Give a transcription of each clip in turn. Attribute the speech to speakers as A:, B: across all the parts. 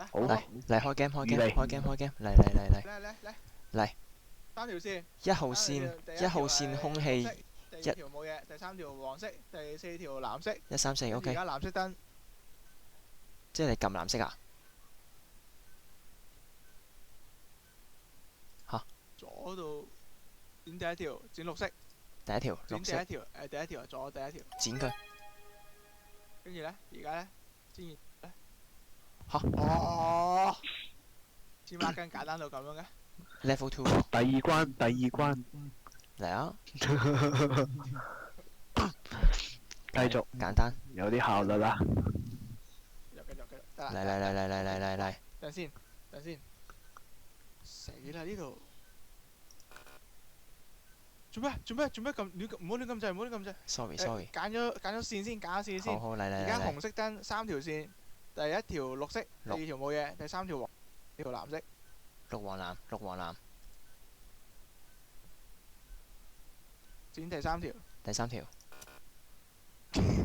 A: 好
B: 嚟嚟開 game 開 game
A: 預備
B: 開 game 開 game 嚟
C: 嚟，三條線，
B: 一號線
C: 第
B: 一號線空氣
C: 綠色第二條冇嘢，第三條黃色，第四條藍色，
B: 134
C: 而
B: OK，
C: 家藍色燈，
B: 即係你撳藍色啊？
C: 左度剪第一條，剪綠色，
B: 第一條綠色
C: 剪第一條，第一條左第一條，
B: 剪佢
C: 跟住咧，而家咧，剪完咧，
B: 嚇
C: 哦，芝麻筋簡單到咁樣嘅，
B: level 2
A: 第二關，
B: 嚟啊！
A: 繼續
B: 簡單
A: 有啲效率啦。
C: 繼續，得
B: 嚟
C: 啦，
B: 嚟，
C: 等先，死啦呢度，做咩咁亂，唔好亂咁滯，
B: sorry
C: 揀咗線先，
B: 好好嚟
C: 而家紅
B: 嚟
C: 色燈三條線，第一條綠色，第二條冇嘢，第三條黃，呢條藍色，
B: 綠黃藍
C: 剪第三條，
B: 第三條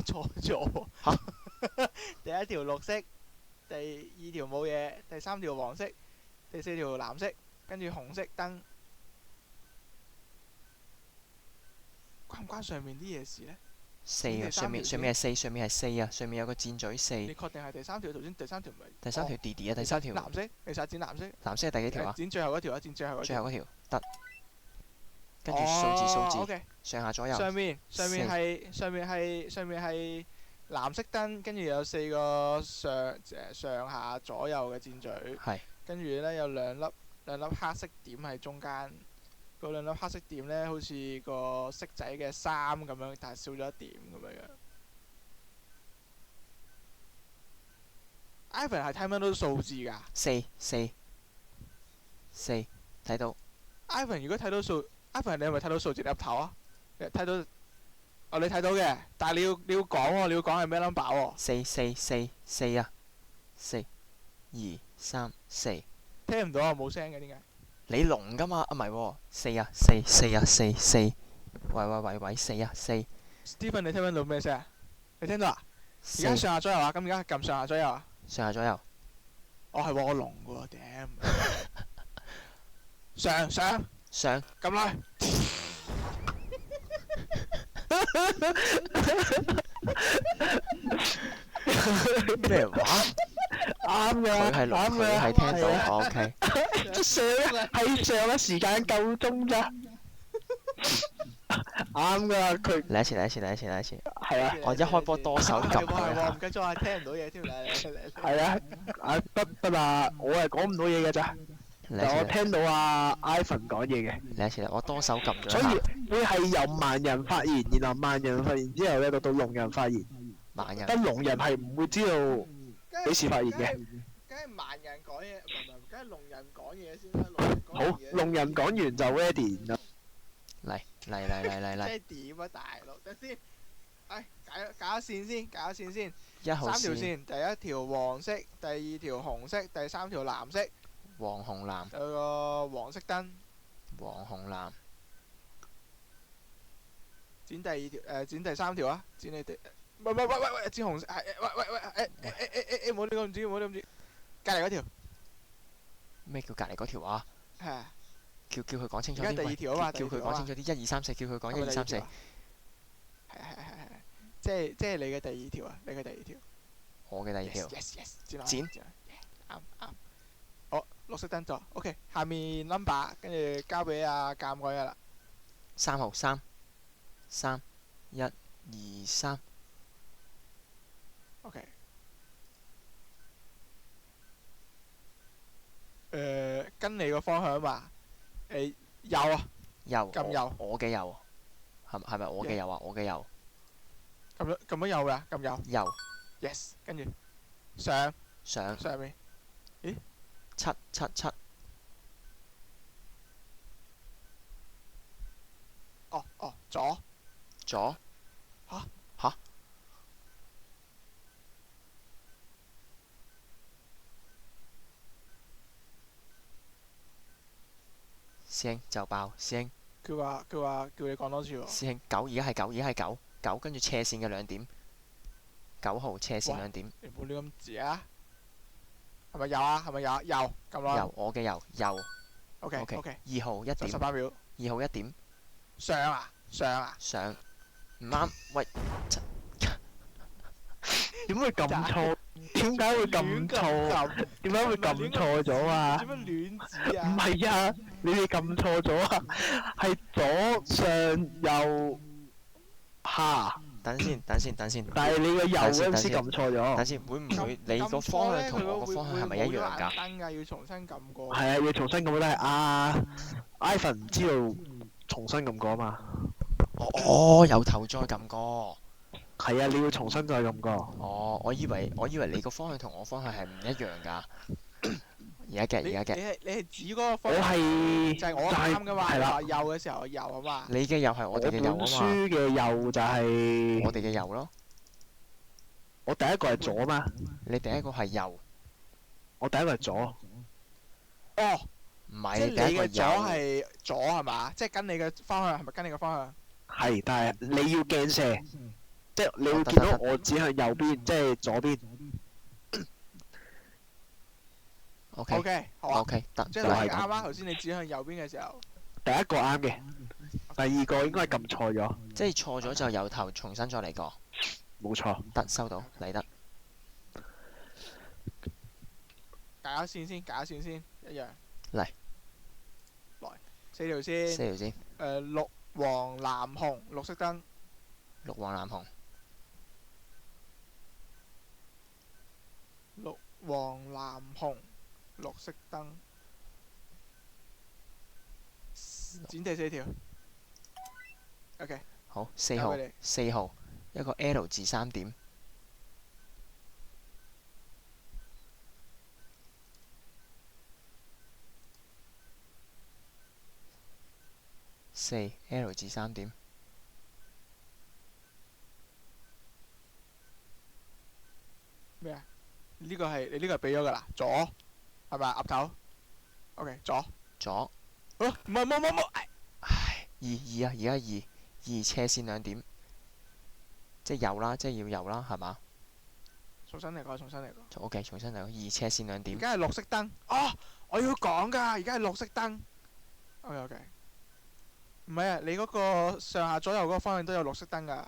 C: 錯咗，第一條綠色，第二條冇嘢，第三條黃色，第四條藍色，跟住紅色燈，關唔關上面啲嘢事呢？
B: 4啊，上面係4啊，上面有個箭嘴4，
C: 你確定係第三條？頭先第三條唔係？
B: 第三條弟弟啊，第三條
C: 藍色，你實剪藍色。
B: 藍色係第幾條啊？
C: 剪最後嗰條啊，剪最後嗰條。
B: 最後嗰條得，跟住數字
C: OK，
B: 上下左右
C: 上面係藍色燈，跟住有4個上下左右嘅箭嘴，
B: 係
C: 跟住呢有兩粒黑色點喺中間，嗰兩粒黑色點呢好似個色仔嘅3咁樣，但係少咗一點咁樣。Ivan 係睇唔睇到數字㗎
B: 4睇到
C: ？Ivan 如果睇到數，Ivan 你係咪睇到數字入頭啊？睇到，哦你睇到嘅，但係你要講喎，你要講係咩 number 喎
B: ？4啊，4 2 3 4，
C: 聽唔到啊，冇聲嘅點解？
B: 你聾㗎嘛？啊唔係喎，4啊4，喂4啊4。
C: Stephen 你聽唔聽到咩聲啊？你聽到啊？而家上下左右啊？咁而家撳上下左右啊？
B: 上下左右。
C: 哦係喎，我聾嘅喎，頂。上，撳啦。
B: 咩話？
A: 啱㗎，
B: 佢係聾，佢係聽到。OK。
A: 上嘅時間夠鐘咋？啱㗎，佢
B: 嚟一次。
A: 係啊，
B: 我一開波多手撳佢
C: 係喎，唔記得咗啊，聽唔到嘢添，嚟。
A: 係啊，得啦，我係講唔到嘢㗎咋，但我聽到阿 Ivan 講嘢嘅。
B: 嚟一次，我多手撳咗
A: 所以
B: 下。
A: 會係由萬人發言，然後萬人發言之後咧，到聾人發言。
B: 萬人。
A: 但聾人係唔會知道幾時發言嘅。
C: 梗係萬人講嘢，唔係，梗係聾人講嘢先啦。
A: 好，聾人講完就 ready 啦。
B: 嚟。
C: 即係點啊，大佬？等先，搞線先。
B: 一號
C: 3條
B: 線。
C: 線，第一條黃色，第二條紅色，第三條藍色。
B: 黃紅藍。
C: 有個黃色燈。
B: 黃紅藍。
C: 剪第二條，剪第三條啊！剪你哋，喂，剪紅色，喂，唔好亂咁剪，隔離嗰條。
B: 咩叫隔離嗰條啊？
C: 係啊。
B: 叫佢講清楚啲。
C: 而家第二條啊嘛，
B: 叫佢講清楚啲，1 2 3 4，叫佢講1 2 3 4。
C: 係，即係你嘅第二條啊！你嘅第二條。
B: 我嘅第二條。
C: Yes，
B: 剪。
C: 啱。好，綠色燈咗 ，OK， 下面 number 跟住交俾阿鑑講嘢啦。
B: 3號3 1 2 3。
C: OK。跟你個方向嘛。右啊。
B: 右。
C: 撳右。
B: 我嘅右。係咪我嘅右啊？我嘅右。
C: 撳咗右㗎，撳右。
B: 右。
C: Yes，跟住上面。咦
B: ？7。
C: 哦，左。
B: 嚇？師兄就爆，師兄。
C: 叫你講多次喎。
B: 師兄9，而家係9，跟住斜線嘅2點，9號斜線2點。
C: 你冇亂咁指啊！係咪右啊？係咪右啊？右咁咯。
B: 右，我嘅右，右。
C: OK
B: OK。
C: OK。
B: 2號1點。
C: 18秒。
B: 2號1點。
C: 上啊上啊。
B: 上。唔啱，喂，
A: 點會咁錯？點解會咁錯？點解會咁錯咗啊？
C: 做乜亂指啊？
A: 唔係啊，你哋撳錯咗啊！係左上右下，
B: 等先，等先，等先。
A: 但係你個右嗰陣時撳錯咗。
B: 等先，會唔會你個方向同我個方向係咪一樣㗎？
C: 燈㗎，要重新撳過。
A: 係啊，要重新撳過，但係Ivan 唔知道重新撳過啊嘛。
B: 哦，由頭再撳過。
A: 係啊，你要重新再撳過。
B: 哦，我以為你個方向同我方向係唔一樣㗎。而家嘅。
C: 你係指嗰個方
A: 我
C: 向
A: 係
C: 就係我啱㗎嘛？
A: 係啦
C: 話右嘅時候右啊嘛。
B: 你嘅右係我哋嘅右啊
A: 本書
B: 嘛。
A: 嘅右就係
B: 我哋嘅右咯。
A: 我第一個係左嘛？
B: 你第一個係右。
A: 我第一個係左。
C: 哦，
B: 唔係，
C: 即係你
B: 第一個
C: 嘅左
B: 右。
C: 係左係嘛？即係跟你嘅方向係咪跟你嘅方向？
A: 係，但係你要鏡射，即係你會
B: 得
A: 見到
B: 得
A: 我指向右邊，即係左邊。
B: OK
C: OK 好啊。
B: OK 得。
C: 即係
A: 就係咁
C: 你啱啦，頭先你指向右邊嘅時候。
A: 第一個啱嘅，第二個應該係撳錯咗。
B: 即係錯咗就由頭重新再嚟過。
A: 冇錯。
B: 得，收到，嚟得。
C: 解咗線先，解咗線先，一樣。
B: 嚟。
C: 來4條線。
B: 4條線。
C: 綠黃藍紅，綠色燈。
B: 綠黃藍紅。
C: 綠黃藍紅，綠色燈。剪第4條。OK。
B: 好，4號
C: 交俾你。
B: 4號一個 L 字3點。4 L 字3點。
C: 咩啊？呢個係你呢個係俾咗㗎啦，左係咪啊？岌頭。OK，左。
B: 左。
C: 唔係冇，
B: 唉，二啊，而家二斜線2點，即係右啦，即係要右啦，係嘛
C: 重新嚟過，重新嚟過。
B: ？OK，重新嚟過，二斜線2
C: 而
B: 點。
C: 家係綠色燈。哦，我要講㗎，而家係綠色燈。OK。唔係啊，你嗰個上下左右嗰個方向都有綠色燈㗎。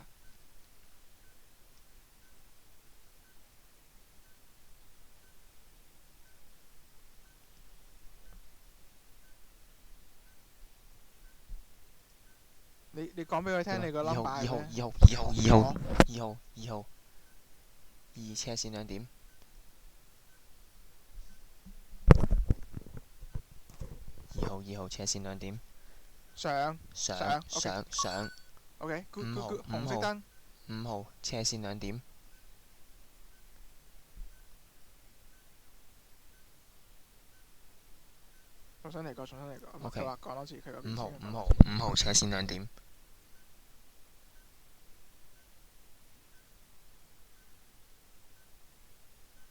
C: 你講俾佢聽你個 number 係咩？2
B: 號，二斜線2點。2號斜線2點。
C: 上。
B: 上。
C: OK，good
B: 5號
C: good，紅色燈。
B: 5號斜線2點。
C: 重新嚟過，重新嚟過。
B: OK
C: 佢話講多次，佢個
B: 5號斜線2點。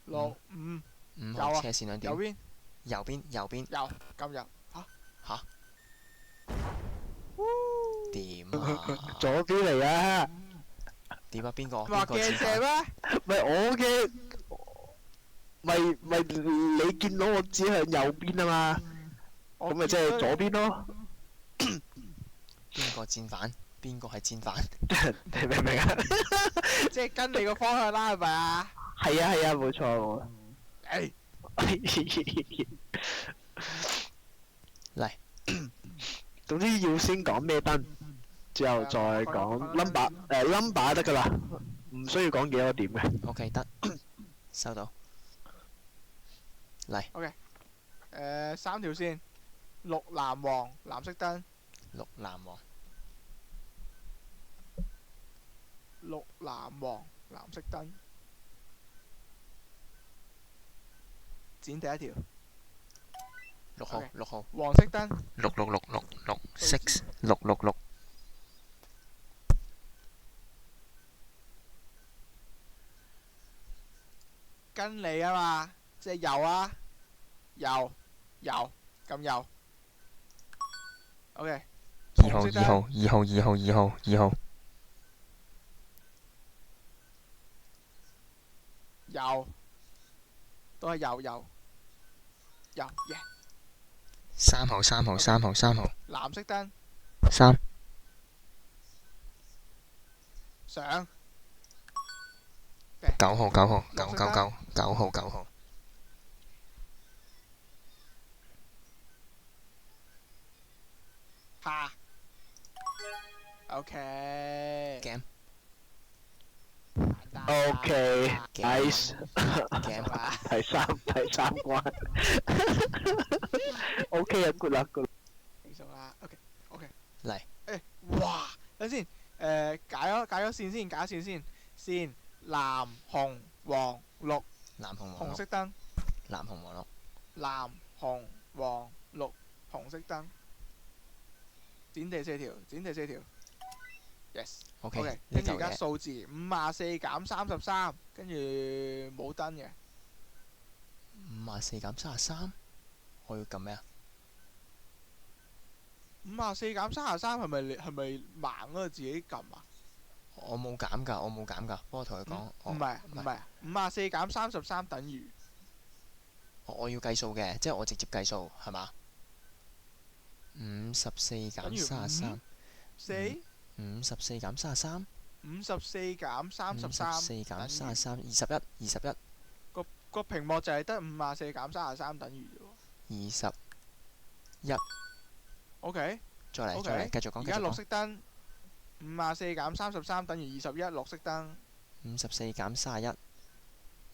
C: 6、5。
B: 5
C: 右啊
B: 號斜線2點。
C: 右邊。
B: 右邊。
C: 右，撳右。
B: 嚇？點啊？
A: 左邊嚟啊！
B: 點啊？邊個？
C: 話鏡射咩？
A: 咪我嘅，咪你見到我指向右邊啊嘛？咁咪即係左邊咯。
B: 邊個戰犯？邊個係戰犯？
A: 你明唔明啊？
C: 即係跟你個方向啦，係咪啊？
A: 係啊，冇錯。
C: 誒。
B: 嚟。
A: 總之要先講咩燈，之後再講 number 得㗎啦，唔需要講幾多點嘅。
B: OK， 得。收到。嚟。
C: 3條線，綠藍黃，藍色燈。
B: 綠藍黃。
C: 綠藍黃，藍色燈。剪第1條。
B: 6號
C: OK
B: 6號。
C: 黃色燈。
B: 6
C: 跟你啊嘛，即係右啊，右，撳右。OK。
B: 2號。
C: 右，都係右。右耶。
B: 3號3號
C: OK
B: 3號3號
C: 藍色燈
B: 3
C: 上。
B: 9號9號
C: 綠色燈
B: 999 9號9號
C: 下。OK。
B: game
A: OK，nice，
B: game
A: 第三關，OK 啊，good 啦，good。
C: 輕鬆啦，OK。
B: 嚟
C: 哇！等先，解咗線先，解咗線先。線藍紅黃綠，
B: 藍紅黃綠
C: 紅色燈。
B: 藍紅黃綠
C: 藍紅黃綠紅色燈。剪第四條，yes。
B: OK
C: OK，
B: 呢
C: 跟住而家
B: 嚿嘢
C: 數字54減33，跟住冇燈嘅。
B: 54減33，我要撳咩啊？
C: 54減33係咪盲嗰個自己撳啊？
B: 我冇減㗎，不過同佢講，
C: 唔係54減33等於
B: 我要計數嘅，即係我直接計數係嘛？54減33，
C: 4。
B: 54減33，
C: 54減33
B: 54減
C: 等於
B: 33，21
C: 個屏幕就係得54減33等於啫喎。
B: 21，
C: OK，
B: 再嚟
C: OK，
B: 再嚟，繼續講
C: 而家綠
B: 繼續講。
C: 色燈54減33等於21，綠色燈
B: 54減31，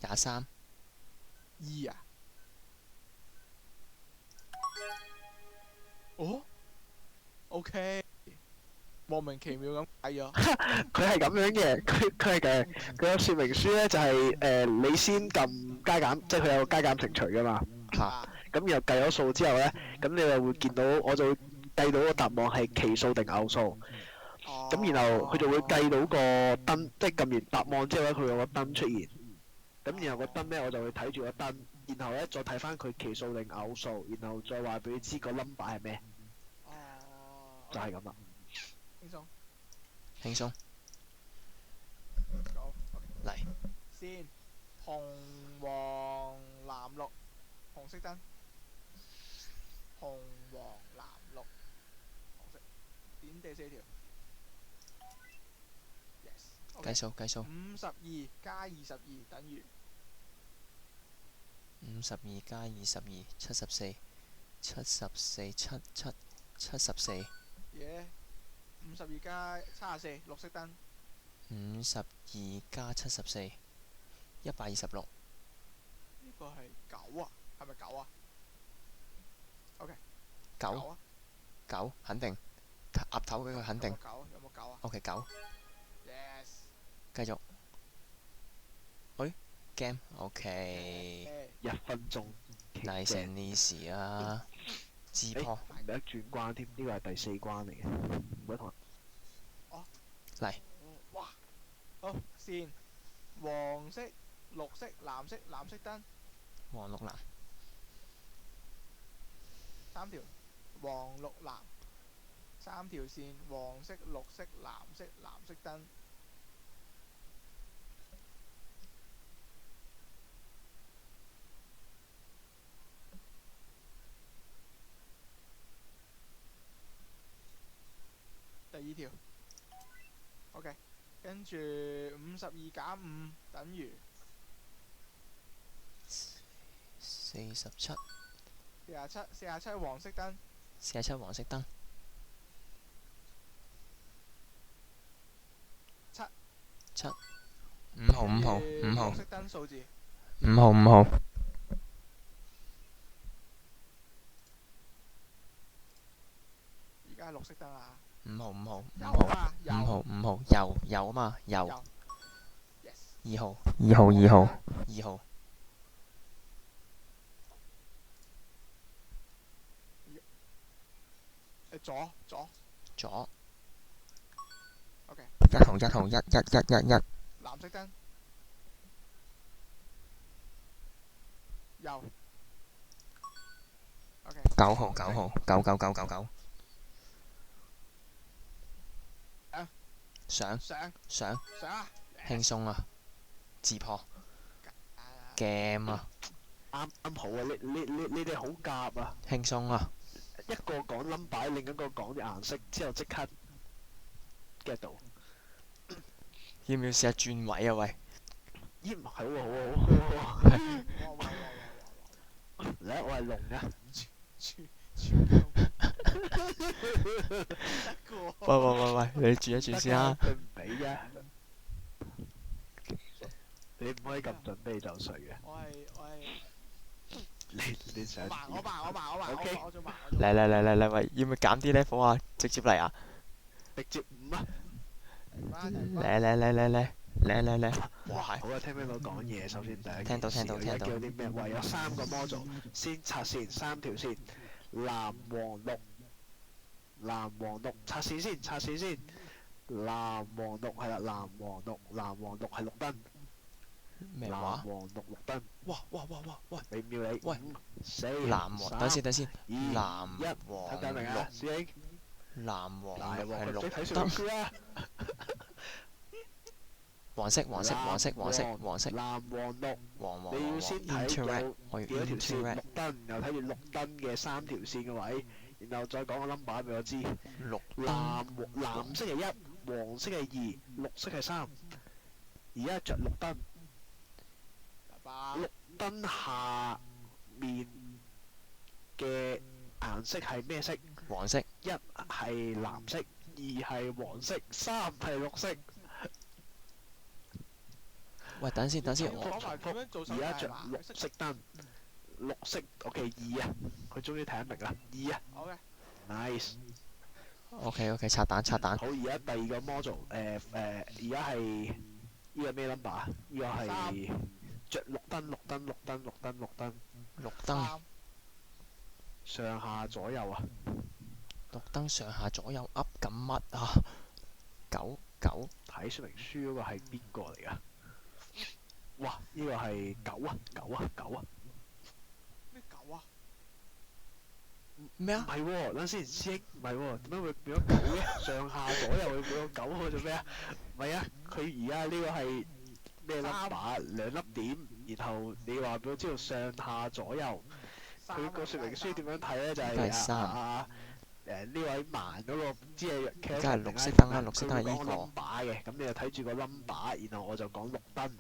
B: 23，
C: 2啊。哦，OK，莫名其妙咁解咗。
A: 佢係咁樣嘅，佢係嘅，佢個說明書咧就係你先撳加減，即係佢有個加減乘除噶嘛。
B: 嚇
A: 咁然後計咗數之後咧，咁你就會見到，我就會計到個答案係奇數定偶數。咁然後佢就會計到個燈，即係撳完答案之後咧，佢有個燈出現。咁然後個燈咧，我就會睇住個燈，然後咧再睇翻佢奇數定偶數，然後再話俾佢知個 number 係咩，就係咁啦。
C: 輕鬆。
B: 輕鬆
C: 好
B: 嚟
C: 先，紅黃藍綠，紅色燈。紅黃藍綠，紅色。點第四條。yes。
B: 計數計數。
C: 52加22等於
B: 52加22 74 74 77 74
C: 耶。52加34，綠色燈。
B: 52加74 126
C: 呢個係9啊？係咪9啊？OK。
B: 9
C: 啊。
B: 9肯定，岌頭俾佢肯定。
C: 有冇9啊
B: OK 9，
C: ？Yes。
B: 繼續。喂 game OK，
A: 1分鐘。
B: 大成呢事啊，自破
A: 唔記得轉關添，呢個係第4關嚟嘅。唔該同人。
B: 嚟
C: 哇！好，線黃色、綠色、藍色，藍色燈
B: 黃綠藍
C: 3條，黃綠藍3條線，黃色、綠色、藍色，藍色燈。第2條。OK， 跟住52減5等於
B: 47
C: 47黃色燈。
B: 47黃色燈
C: 7
B: 7 5號5號5號
C: 綠色燈數字。
B: 5號5號
C: 而家係綠色燈啊。
B: 5號5號
C: 有
B: 5號
C: 啊，有。
B: 5號5號油啊嘛油
C: 有。Yes。
B: 2號2號2號2號
C: 左。
B: 左
C: OK。
B: 1號1號1 1 1 1 1
C: 藍色燈。右。OK。
B: 9號9號9 9 9 9 9上
C: 上啊。
B: 輕鬆啊，自破 game 啊
A: 啱啱好啊！你哋好夾啊！
B: 輕鬆啊！
A: 一個講 number，另一個講啲顏色，之後即刻 get 到。
B: 要唔要試下轉位啊？喂，
A: 咦，唔係喎，好啊，好啊，好啊！
C: 哇！
A: 嚟，我係龍啊！
C: 全用得個。
B: 喂，你轉一轉先啦。
A: 佢唔俾啫。你唔可以咁準備就睡嘅。
C: 我係。
A: 你想點？
C: 我盲。
A: OK
C: 我做盲。
B: 嚟，喂，要唔要減啲 level 啊？直接嚟啊！
A: 直接5啊！
B: 嚟！哇，
A: 好啊，聽唔聽到講嘢？首先第一件事，
B: 聽到
A: 而家叫啲咩？為有3個 module，先拆線3條線，藍黃綠，拆線先。藍黃綠係啦，藍黃綠係綠燈。藍
B: 咩話？
A: 黃綠綠燈。
B: 哇！喂，
A: 俾秒你。
B: 喂
A: 5、4、
B: 藍黃，等先。
A: 2、
B: 藍
A: 1，
B: 黃
A: 睇明啊，師兄？
B: 藍黃
A: 大
B: 綠係綠
A: 鑊，佢睇說明
B: 燈，
A: 書啊！
B: 黃色，
A: 藍黃綠。
B: 黃
A: 你要先睇
B: interact，
A: 有
B: 我要
A: 幾多條線
B: interact
A: 綠燈，然後睇住綠燈嘅3條線嘅位，然後再講個 number 俾我知。
B: 綠
A: 藍色係1，黃色係2，綠色係3。而家着綠燈，綠燈下面嘅顏色係咩色？
B: 黃色。
A: 1係藍色，2係黃色，3係綠色。
B: 喂，等先，
C: 講埋點樣做手
A: 而家着
C: 勢嘛？
A: 綠色燈，綠色 OK 2啊，佢終於睇得明啦，2啊
C: 好嘅。
A: ，nice。
B: OK，拆彈。
A: 好，而家第二個 module，而家係呢個咩 number 啊？呢個係着綠燈，
B: 綠燈
A: 上下左右啊。
B: 綠燈上下左右噏緊乜啊？9
A: 睇說明書嗰個係邊個嚟㗎？哇！呢個係9啊。
C: 咩狗啊？
B: 咩啊？
A: 唔係喎，等先，師兄，唔係喎，點解會變咗9嘅？上下左右會變咗9喎，做咩啊？唔係啊，佢而家呢個係咩 number？2粒點，然後你話俾我知道上下左右。佢個說明書點樣睇咧？就係呢位盲嗰個知係
B: 梗係綠色燈啦，綠色燈係呢個。
A: number 嘅，咁你就睇住個 number，然後我就講綠燈。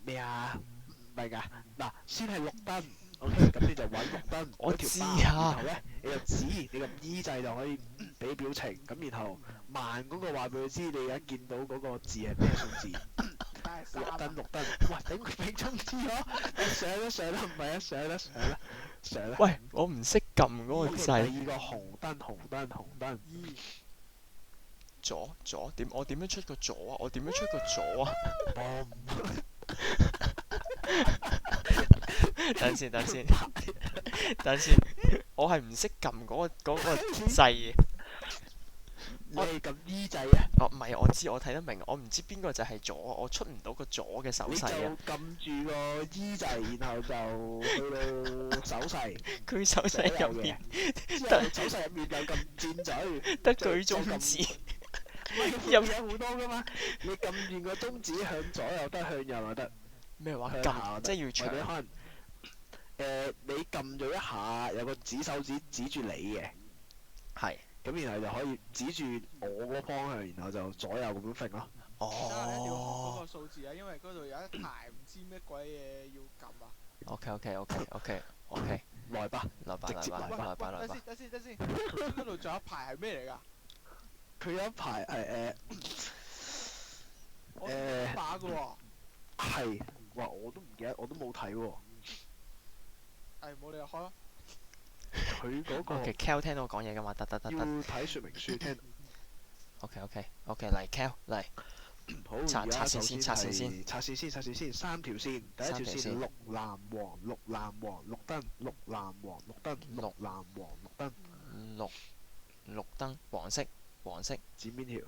A: 咩啊？唔係㗎，嗱，先係綠燈 ，OK，咁你就揾綠燈
B: 我
A: 嗰條
B: 知
A: bar，
B: 啊
A: 然後咧你就指你個 E 掣就可以俾表情，咁然後慢嗰個話俾佢知你而家見到嗰個字係咩數字。綠燈，喂，頂佢俾中知咗，上啦，唔係啊，上啦。
B: 喂，我唔識撳嗰個
A: OK，
B: 掣。
A: 第2個紅燈。
B: 左點？我點樣出個左啊？等先，我係唔識撳嗰個掣嘅。
A: 你係撳 E 掣啊？
B: 哦，唔係，我知，我睇得明，我唔知邊個就係左，我出唔到個左嘅手
A: 你就
B: 勢啊。
A: 撳住個 E 掣，然後就去到手勢。
B: 佢手勢入面
A: 之後手勢入面就撳箭嘴，
B: 得舉中指，
A: 有好多噶嘛。你撳住個中指向左又得，向右又得。
B: 咩話
A: 向下
B: 撳？即係要
A: 或者
B: 長。
A: 可能你撳咗一下，有個指手指指住你嘅，
B: 係。
A: 咁然後就可以指住我嗰個方向，然後就左右咁樣揈咯。
C: 等下你一定要學嗰
B: 哦。
C: 個數字啊，因為嗰度有一排唔知咩鬼嘢要撳啊。
B: OK，
A: 來吧，直接來吧。
C: 等先，嗰度仲有一排係咩嚟㗎？
A: 佢有一排係
C: 我識把㗎喎。
A: 係，哇！我都唔記得，我都冇睇喎。
C: 冇理由開咯。
A: 佢嗰個
B: OK，Cal 聽到我講嘢㗎嘛？得。
A: 要睇說明書聽。
B: OK，嚟 Cal 嚟。
A: 好，
B: 拆
A: 而家
B: 線先，拆線先。
A: 拆線先，3條線。第一條線綠藍黃綠燈，綠藍黃綠燈，綠藍黃綠燈。
B: 綠燈，黃色。
A: 剪邊條？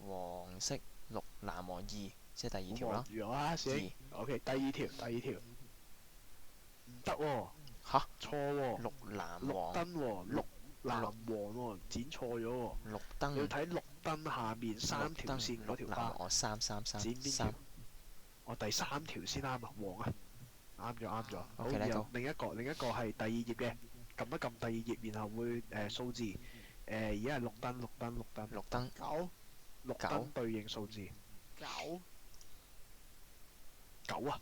B: 黃色，綠藍黃2，即係第2條啦。
A: 如果啊，師 OK，第二條。唔得喎。
B: 嚇？
A: 錯喎。
B: 綠藍黃。
A: 燈喎，綠藍黃喎，剪錯咗喎。
B: 綠燈。
A: 要睇綠燈下面3條線嗰條
B: 藍
A: 巴。
B: 我3。
A: 剪邊條？我第3條先啱啊，黃啊，啱咗啱咗。好，
B: OK，
A: 然
B: let
A: 後
B: go
A: 另一個係第2頁嘅，撳一撳第2頁，然後會數字，而家係綠燈綠燈綠燈
B: 綠燈
C: 九
A: 綠燈對應數字
C: 九
A: 9啊，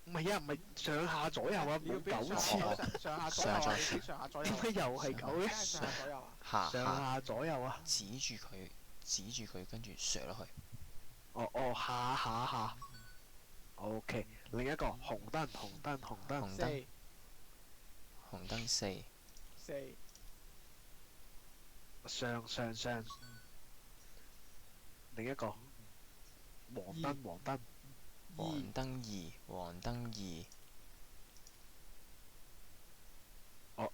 A: 唔係啊，唔係上下左右啊，冇
C: 你要俾
A: 9次啊，
C: 上下左右啊，你俾上下左右啊，
A: 點解又係9
C: 梗係
A: 嘅？
C: 上下左右啊，
A: 上下左右啊，
B: 指住佢，跟住射落去。
A: 哦下，OK， 另一個紅燈紅燈紅燈
B: 紅燈
C: 四
B: 紅燈4，
A: 上，另一個黃燈黃燈
B: 黃燈黃燈2，
A: 哦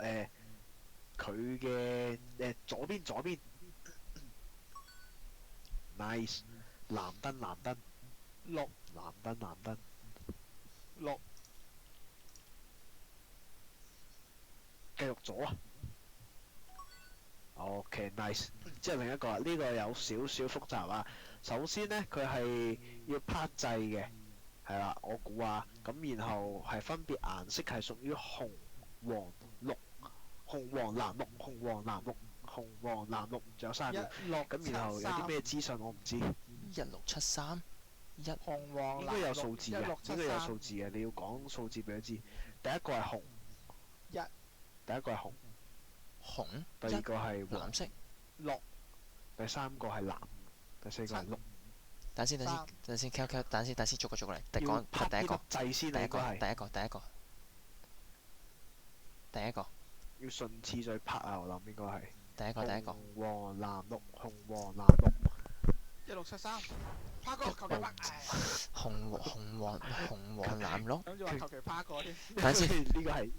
A: 佢嘅左邊 nice， 藍燈
C: 六
A: 藍燈
C: 六
A: 繼續左啊，OK nice， 之後另一個呢個有少少複雜啊。首先呢，佢係要拍掣嘅，係啦，我估啊，咁然後係分別顏色係屬於紅黃綠，紅黃藍綠，仲有3秒。咁然後有啲咩資訊我唔知，
B: 1673
C: 紅黃
A: 應該有數字嘅，應該有數
C: 1673
A: 字嘅，你要講數字俾佢知。第一個係紅，第一個係紅，
B: 紅
A: 第二個係黃
B: 藍，色。
C: 六
A: 第三個係藍，第四個係綠。
B: 等先，Kel，等先，逐個嚟。
A: 要拍
B: 第一個
A: 呢粒掣先啊，應該係
B: 第一個，
A: 要順次序拍啊，我諗應該係。
B: 第一個，
A: 紅黃藍綠，紅黃藍綠。
C: 1673，趴個求其拍，
B: 紅黃藍綠。
C: 諗住話求其趴個添，
B: 等先
A: 呢個係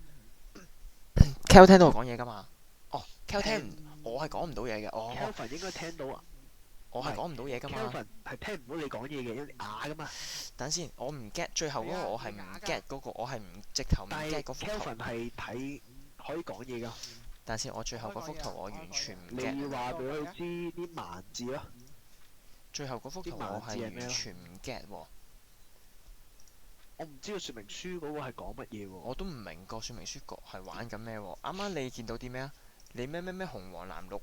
B: ，Kel 聽到我講嘢㗎嘛？哦，Kel 聽唔，我係講唔到嘢嘅。哦，
A: Kelvin 應該聽到啊。
B: 我係講唔到嘢㗎嘛。
A: Kelvin 係聽唔到你講嘢嘅，因為你啞㗎嘛。
B: 等先，我唔 get 最後嗰個，我係唔
C: 係啊
B: get 嗰個，我係唔直頭唔
A: 但
B: get
A: 係
B: 嗰幅圖。
A: Kelvin 係睇可以講嘢㗎。
B: 等先，我最後嗰幅圖我完全唔
A: 你
B: get。
A: 要話俾佢知啲盲字咯。
B: 最後嗰幅圖
A: 啲
B: 我
A: 盲字係咩啊
B: 係完全唔 get 喎。
A: 我唔知道說明書嗰個係講乜嘢喎。
B: 我都唔明個說明書局係玩緊咩喎？啱啱你見到啲咩啊？你咩紅黃藍綠，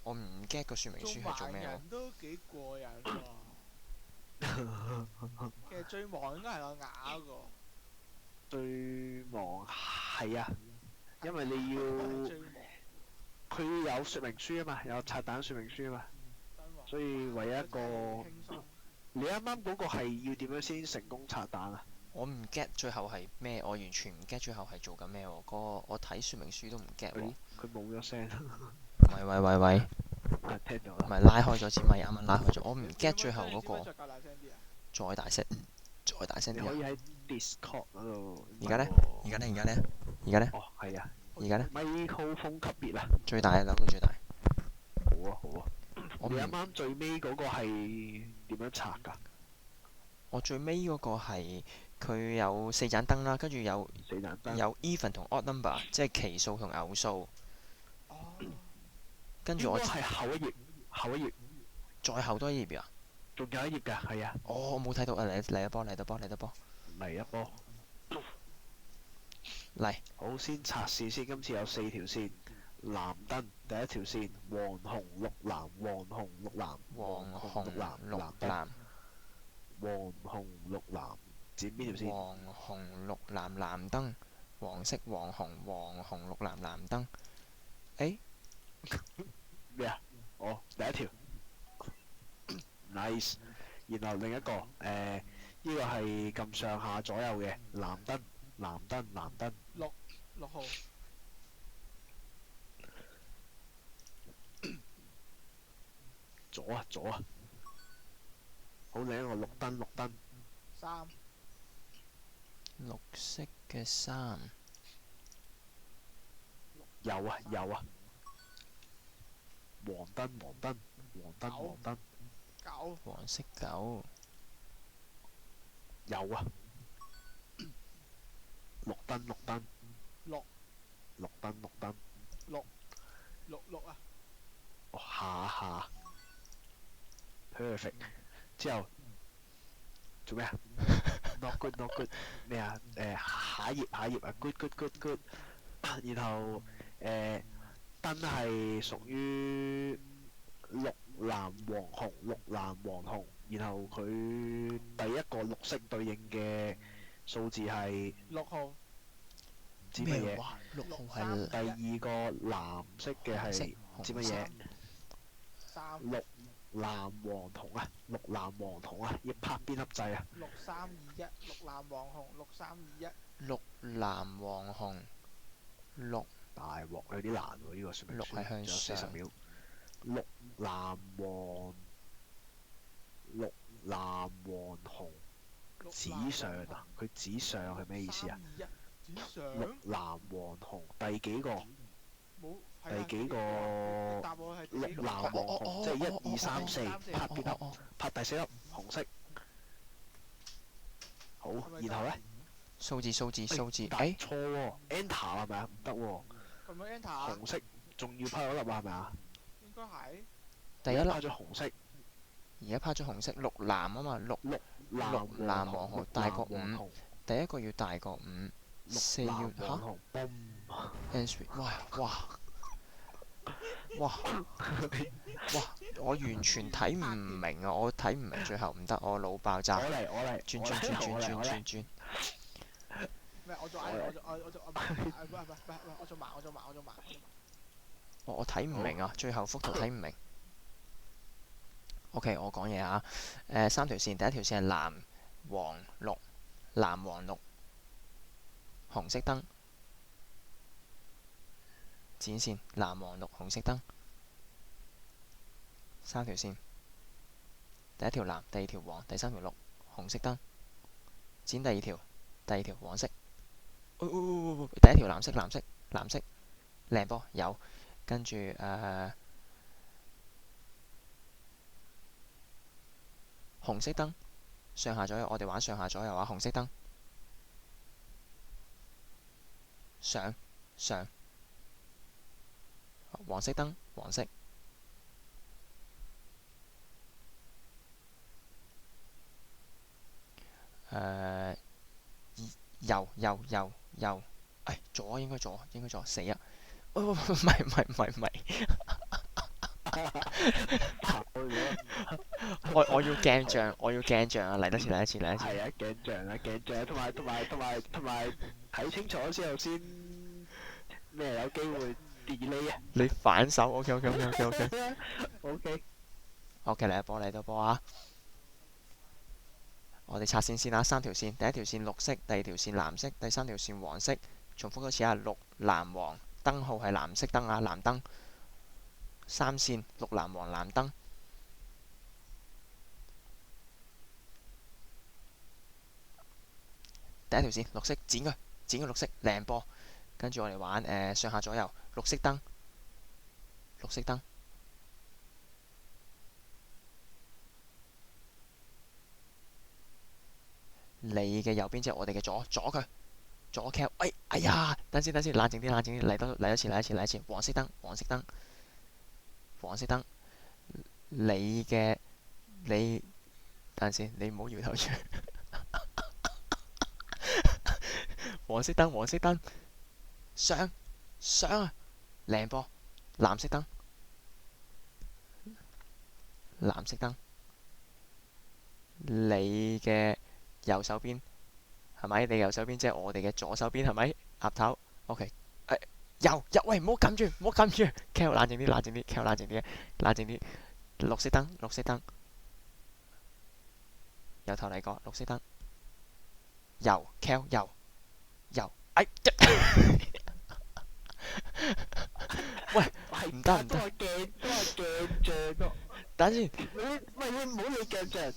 B: 我唔 get 個說明書係做咩喎？
C: 人都幾過癮喎。其實最忙應該係個啞個，
A: 最忙係啊，因為你要
C: 最忙
A: 佢有說明書啊嘛，有拆彈說明書啊嘛，
C: 真話
A: 所以唯一一個
C: 輕鬆
A: 你啱啱嗰個係要點樣先成功拆彈啊？
B: 我唔 get 最後係咩？我完全唔 get 最後係做緊咩喎？個我睇說明書都唔 get 喎。
A: 佢冇咗聲，
B: 喂，
A: 啊聽到
B: 唔
A: 啦。
B: 係拉開咗支咪，啱啱拉開咗。我唔 get 最後嗰個。
C: 再較大聲啲啊！
B: 再大聲啲啊！
A: 你可以喺 Discord 嗰度。
B: 而家呢？
A: 哦，係啊。
B: 而家呢？
A: 咪高峰級別啊！
B: 最大啊，扭到最大。
A: 好啊。
B: 我唔，
A: 你啱啱最尾嗰個係點樣拆㗎？
B: 我最尾嗰個係佢有4盞燈啦，跟住有
A: 4盞燈。
B: 有 even 同 odd number，即係奇數同偶數。
C: 哦，
B: 跟住我
A: 應該係後一頁，
B: 再後多一頁啊！
A: 仲有一頁㗎，係啊。
B: 哦，我冇睇到啊！嚟一波，
A: 嚟一波。
B: 嚟。
A: 好，先拆線先，今次有4條線。藍燈第一條線，黃紅綠藍，黃紅綠藍，
B: 黃紅
A: 藍，
B: 綠
A: 燈，
B: 藍，
A: 黃紅綠藍，剪邊條線？
B: 黃紅綠藍藍燈，黃色黃紅綠藍藍燈。誒，
A: 咩啊？哦，第一條，nice。然後另一個，呢個係咁上下左右嘅藍燈，藍燈。
C: 六號
A: 左啊。好，另一個綠燈。
C: 三
B: 綠色嘅3。
A: 有啊。黃燈。
C: 九
B: 黃色9。
A: 有啊。綠燈。
C: 六
A: 綠燈。
C: 六啊！
A: 哦，下。perfect。之後做咩啊？ not good not good 咩啊？下一頁啊，good good good good。然後燈係屬於綠藍黃紅，綠藍黃紅。然後佢第一個綠色對應嘅數字係
C: 6號。
A: 唔知乜嘢。
B: 話6號
C: 係
A: 第二個藍色嘅係唔知乜嘢。
C: 3
A: 綠藍黃紅啊，綠藍黃紅啊，要拍邊粒掣啊？
C: 6321，綠藍黃紅6321。
B: 綠藍黃紅綠
A: 大鑊有啲難喎，呢個說明書。
B: 綠係向
A: 仲有40
B: 上
A: 秒。綠藍黃綠藍黃紅指上啊，佢指上係咩意思啊？
C: 321指上。
A: 綠藍黃紅第幾個？
C: 冇。
A: 第幾個？
C: 答案係
A: 綠藍黃紅即係1、2、3、4，拍邊粒？拍第4粒紅色。好，然後咧？
B: 數字，
A: 但係錯喎，Enter 係咪啊？唔得喎。
C: 係咪 Enter 啊？
A: 紅色仲要拍嗰粒啊？係咪啊？
C: 應該係。
B: 第一粒
A: 拍咗紅色。
B: 而家拍咗紅色，綠藍啊嘛，綠藍黃紅大過5，第一個要大過5，4要嚇。哇！我完全睇唔明啊！我睇唔明，最後唔得，我腦爆炸。
A: 我嚟。
B: 轉。
C: 咩？我做盲。
B: 我睇唔明啊！最後幅圖睇唔明。OK， 我講嘢啊。3條線，第一條線係藍黃綠，紅色燈。剪線藍黃綠紅色燈。3條線，第一條藍，第二條黃，第三條綠，紅色燈。剪第二條黃色。第一條藍色，靚波有。跟住紅色燈，上下左右，我哋玩上下左右啊！紅色燈，上，黃色燈，黃色，右，左應該左，死啊！唔係。我要鏡像啊！嚟多次。
A: 係啊，鏡像，同埋睇清楚之後先咩有機會 delay 啊！
B: 你反手 OK。
A: OK。
B: 嚟到波啊！我哋拆線先啊，3條線，第一條線綠色，第二條線藍色，第三條線黃色。重複多次啊！綠藍黃，燈號係藍色燈啊，藍燈。3線綠藍黃藍燈。第一條線綠色，剪佢綠色，靚波。跟住我哋玩上下左右，綠色燈。你嘅右邊即係我哋嘅左佢，左 cap。哎呀，等先，冷靜啲，嚟多次。黃色燈。你等陣先，你唔好搖頭住。黃色燈，上啊，靚波。藍色燈，你嘅右手邊係咪？你右手邊即係我哋嘅左手邊係咪？鴨頭 OK。右，喂，唔好撳住，Kel 冷靜啲，綠色燈，由頭嚟過，綠色燈，右 Kel 右，喂，唔得，
A: 都係鏡像咯。
B: 等先，
A: 你唔好理鏡像，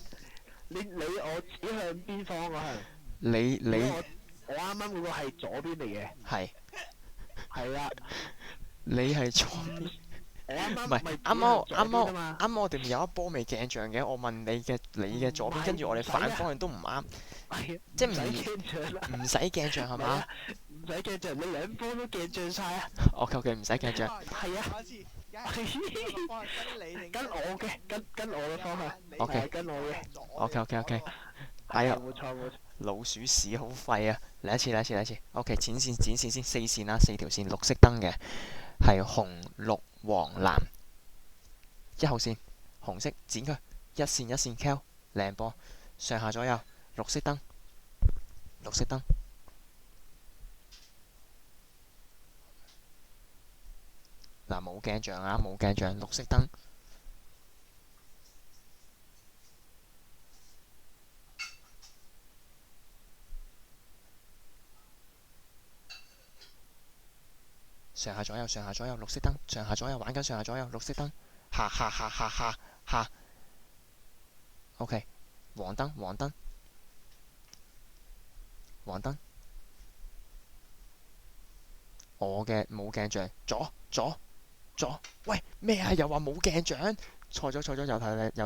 A: 你我指向邊方啊？
B: 你
A: 我啱啱嗰個係左邊嚟嘅。係啊，
B: 你係左邊。
A: 我啱啱
B: 唔係啱我哋咪有一波未鏡像嘅，我問你嘅左邊，跟住我哋反方向都唔啱，即係唔使鏡像係嘛？
A: 唔使鏡像，你兩波都鏡像晒啊
B: ！OK，唔使鏡像。
A: 係啊，跟我嘅，跟我嘅方向。
B: OK，
A: 跟我嘅。
B: OK。係啊，
A: 冇錯。
B: 老鼠屎好廢啊！嚟一次，嚟一次，嚟一次。OK，剪線剪線先，四線啦，四條線，綠色燈嘅係紅、綠、黃、藍。1號線紅色剪佢，一線一線 cal 靚波，上下左右綠色燈，綠色燈。嗱冇鏡像啊，冇鏡像，綠色燈。上下左右，上下左右，綠色燈，上下左右玩緊上下左右，綠色燈，下。OK， 黃燈，黃燈，黃燈。我嘅冇鏡像，左，喂咩啊？又話冇鏡像，錯咗，由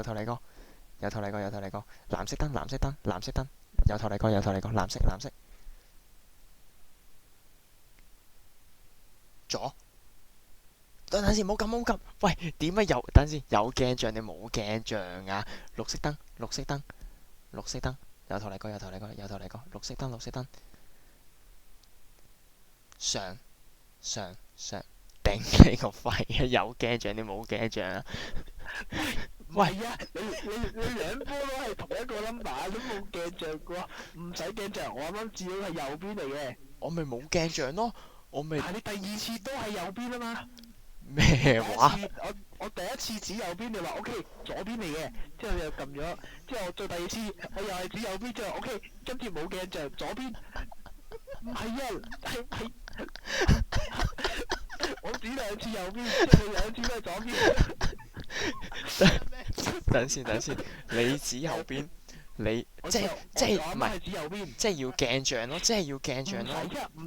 B: 頭嚟過，藍色燈，藍色燈，藍色燈，由頭嚟過，藍色。左，等先，冇咁，喂，點解等先，有鏡像你冇鏡像啊？綠色燈，由頭嚟過，綠色燈，上，頂你個肺啊！有鏡像你冇鏡像啊？喂
A: 啊，你兩波都係同一個 number， 都冇鏡像嘅，唔使鏡像。我啱啱指到係右邊嚟嘅。
B: 我咪冇鏡像咯，我咪。
A: 但係你第二次都係右邊啊嘛。
B: 咩話？
A: 我第一次指右邊，你話 OK 左邊嚟嘅，之後你又撳咗，之後我再第二次我又係指右邊，之後 OK 跟住冇鏡像左邊。唔係啊，係我指兩次右邊，之後你兩次都係左邊。
B: 等先，你指右邊，你即係唔係
A: 指右邊，
B: 即係要鏡像咯，
A: 唔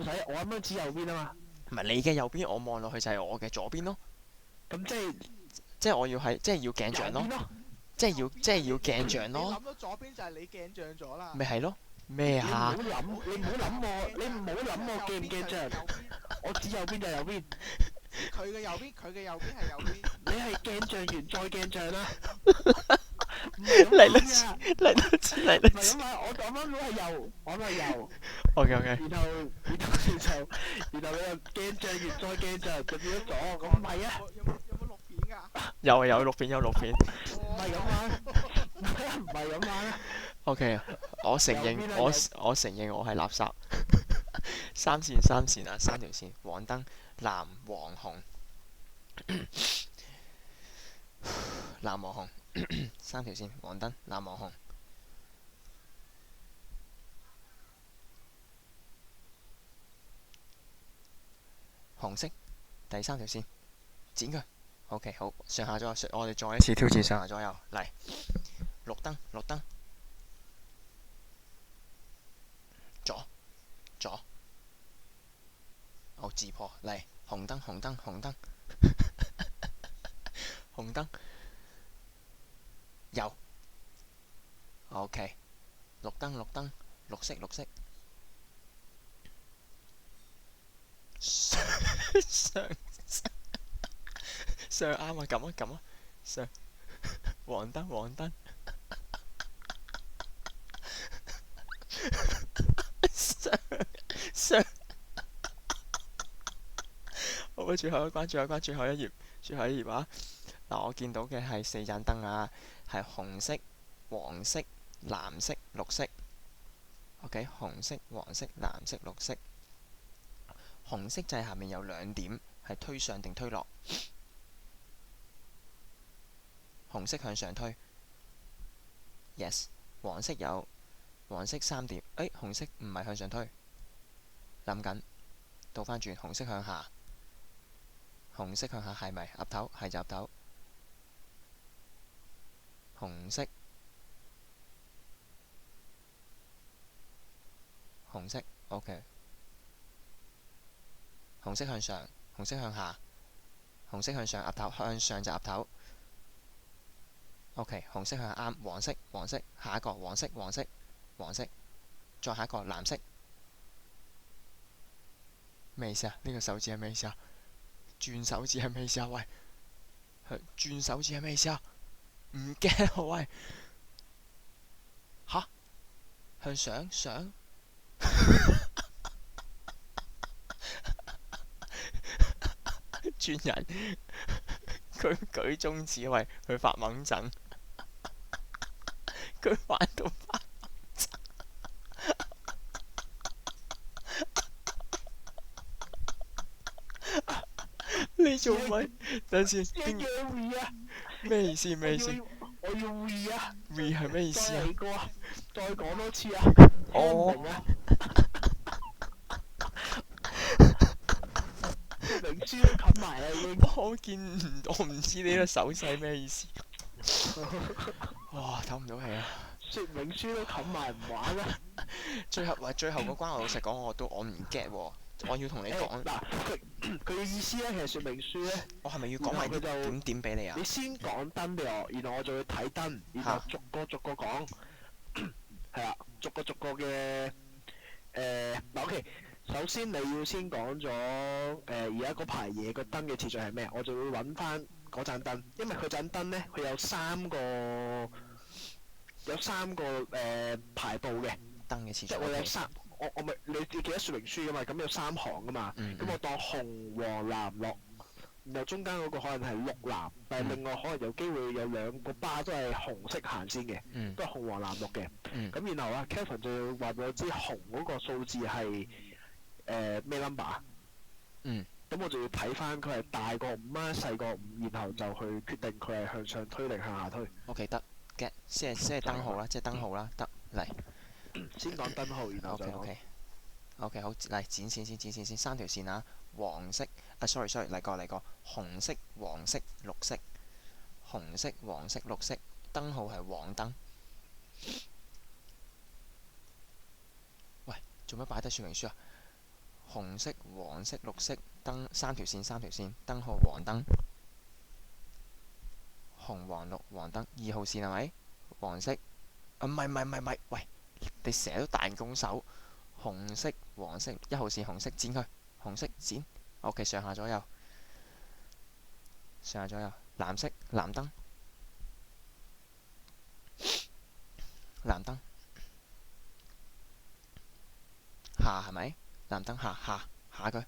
A: 使，我啱啱指右邊啊嘛。
B: 唔係你嘅右邊，我望落去就係我嘅左邊咯。
A: 咁
B: 即係我要係即係要鏡像咯，即係要鏡像咯。
C: 你諗到左邊就係你鏡像咗啦。
B: 咪係咯？咩啊？
A: 你唔好諗我鏡唔鏡像。我指右邊就右邊。
C: 佢嘅右邊係右邊。
A: 你係鏡像完再鏡像啦。
B: 嚟多次。
A: 唔係咁啊！我啱啱都係右，我都係右。
B: OK。
A: 然後你又鏡像完再鏡像，就變咗左。咁唔係啊？
C: 有冇錄片㗎？
B: 有錄片。
A: 唔係咁玩，唔係咁玩。
B: OK， 我承認我係垃圾。三線啊，三條線，黃燈，藍黃紅，藍黃紅，三條線，黃燈，藍黃紅，紅色，第三條線，剪佢。OK， 好，上下左右，我哋再一次挑戰上下左右，嚟，綠燈，左，我自破嚟，紅燈，紅燈，右 ，OK，綠燈，綠色，上啱啊，撳啊，上，黃燈，上。好，最後一關，最後一頁啊！嗱，我見到嘅係4盞燈啊，係紅色、黃色、藍色、綠色。OK， 紅色、黃色、藍色、綠色。紅色就係下面有2點，係推上定推落？紅色向上推。Yes， 黃色3點，紅色唔係向上推。諗緊，倒翻轉，紅色向下。紅色向下係咪岌頭？係就岌頭。紅色，OK。紅色向上，紅色向下，紅色向上岌頭，向上就岌頭。OK， 紅色向啱，黃色，下一個黃色，再下一個藍色。咩意思啊？呢個手指係咩意思啊？轉手指係咩意思啊？喂，轉手指係咩意思啊？唔驚啊喂！吓？向上上，專人佢舉中指，因為佢發猛陣，佢玩到你做乜？等陣先，
A: 一樣 V 啊！
B: 咩意思？咩意思
A: 我要 V 啊！
B: ？V 係咩意思啊？
A: 再嚟過啊！再講多次啊！
B: 哦
A: 聽唔明啊？說明書都冚埋啦已經。
B: 我見唔到，我唔知你個手勢咩意思。哇，唞唔到氣啊！
A: 說明書都冚埋唔玩啦。
B: 最後個關，我老實講，我唔 get 喎。我要同你講，
A: 嗱，佢嘅意思咧，其實說明書咧，
B: 我係咪要講埋啲
A: 然後佢就
B: 點點俾你啊？
A: 你先講燈俾我，然後我就會睇燈，然後逐個逐個講，係啦，逐個嘅嗱 OK。首先你要先講咗而家嗰排嘢個燈嘅次序係咩？我就會揾翻嗰盞燈，因為佢盞燈咧，佢有三個排布嘅，
B: 燈嘅次序
A: 即係我有
B: OK，
A: 我咪你記得說明書噶嘛？咁有3行噶嘛？咁我當紅黃藍綠，然後中間嗰個可能係綠藍，但係另外可能有機會有2個巴都係紅色行先嘅，都係紅黃藍綠嘅。咁然後啊 Kelvin 就要話俾我知紅嗰個數字係咩 number 啊？咁我就要睇翻佢係大過5啊，細過5，然後就去決定佢係向上推定向下推。
B: OK 得嘅，先係燈號啦，即係燈號啦，得嚟。
A: 先講燈號，然後再講。
B: OK 好，嚟剪線先，3條線啊，黃色sorry 嚟個紅色、黃色、綠色，紅色、黃色、綠色，燈號係黃燈。喂，做乜擺低說明書啊？紅色、黃色、綠色，燈3條線，燈號黃燈，紅黃綠黃燈，2號線係咪？黃色唔係，喂，你成日都彈弓手。紅色、黃色，1號線紅色剪佢，紅色剪 ，OK 上下左右，藍色藍燈，下係咪？藍燈下佢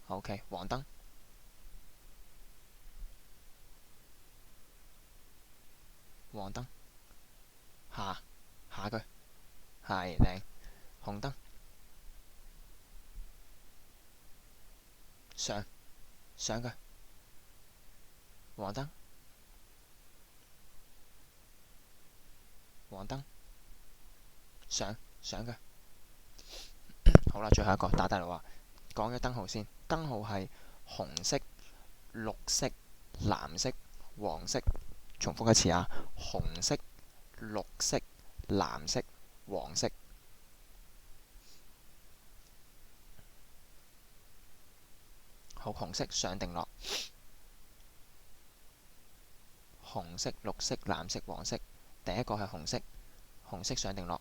B: ，OK 黃燈，下佢係靚，紅燈。上佢，黃燈，上佢。好啦，最後一個打大佬啊，講咗燈號先，燈號係紅色、綠色、藍色、黃色。重複一次啊，紅色、綠色、藍色、黃色。好，紅色上定落，紅色、綠色、藍色、黃色。第一個係紅色上定落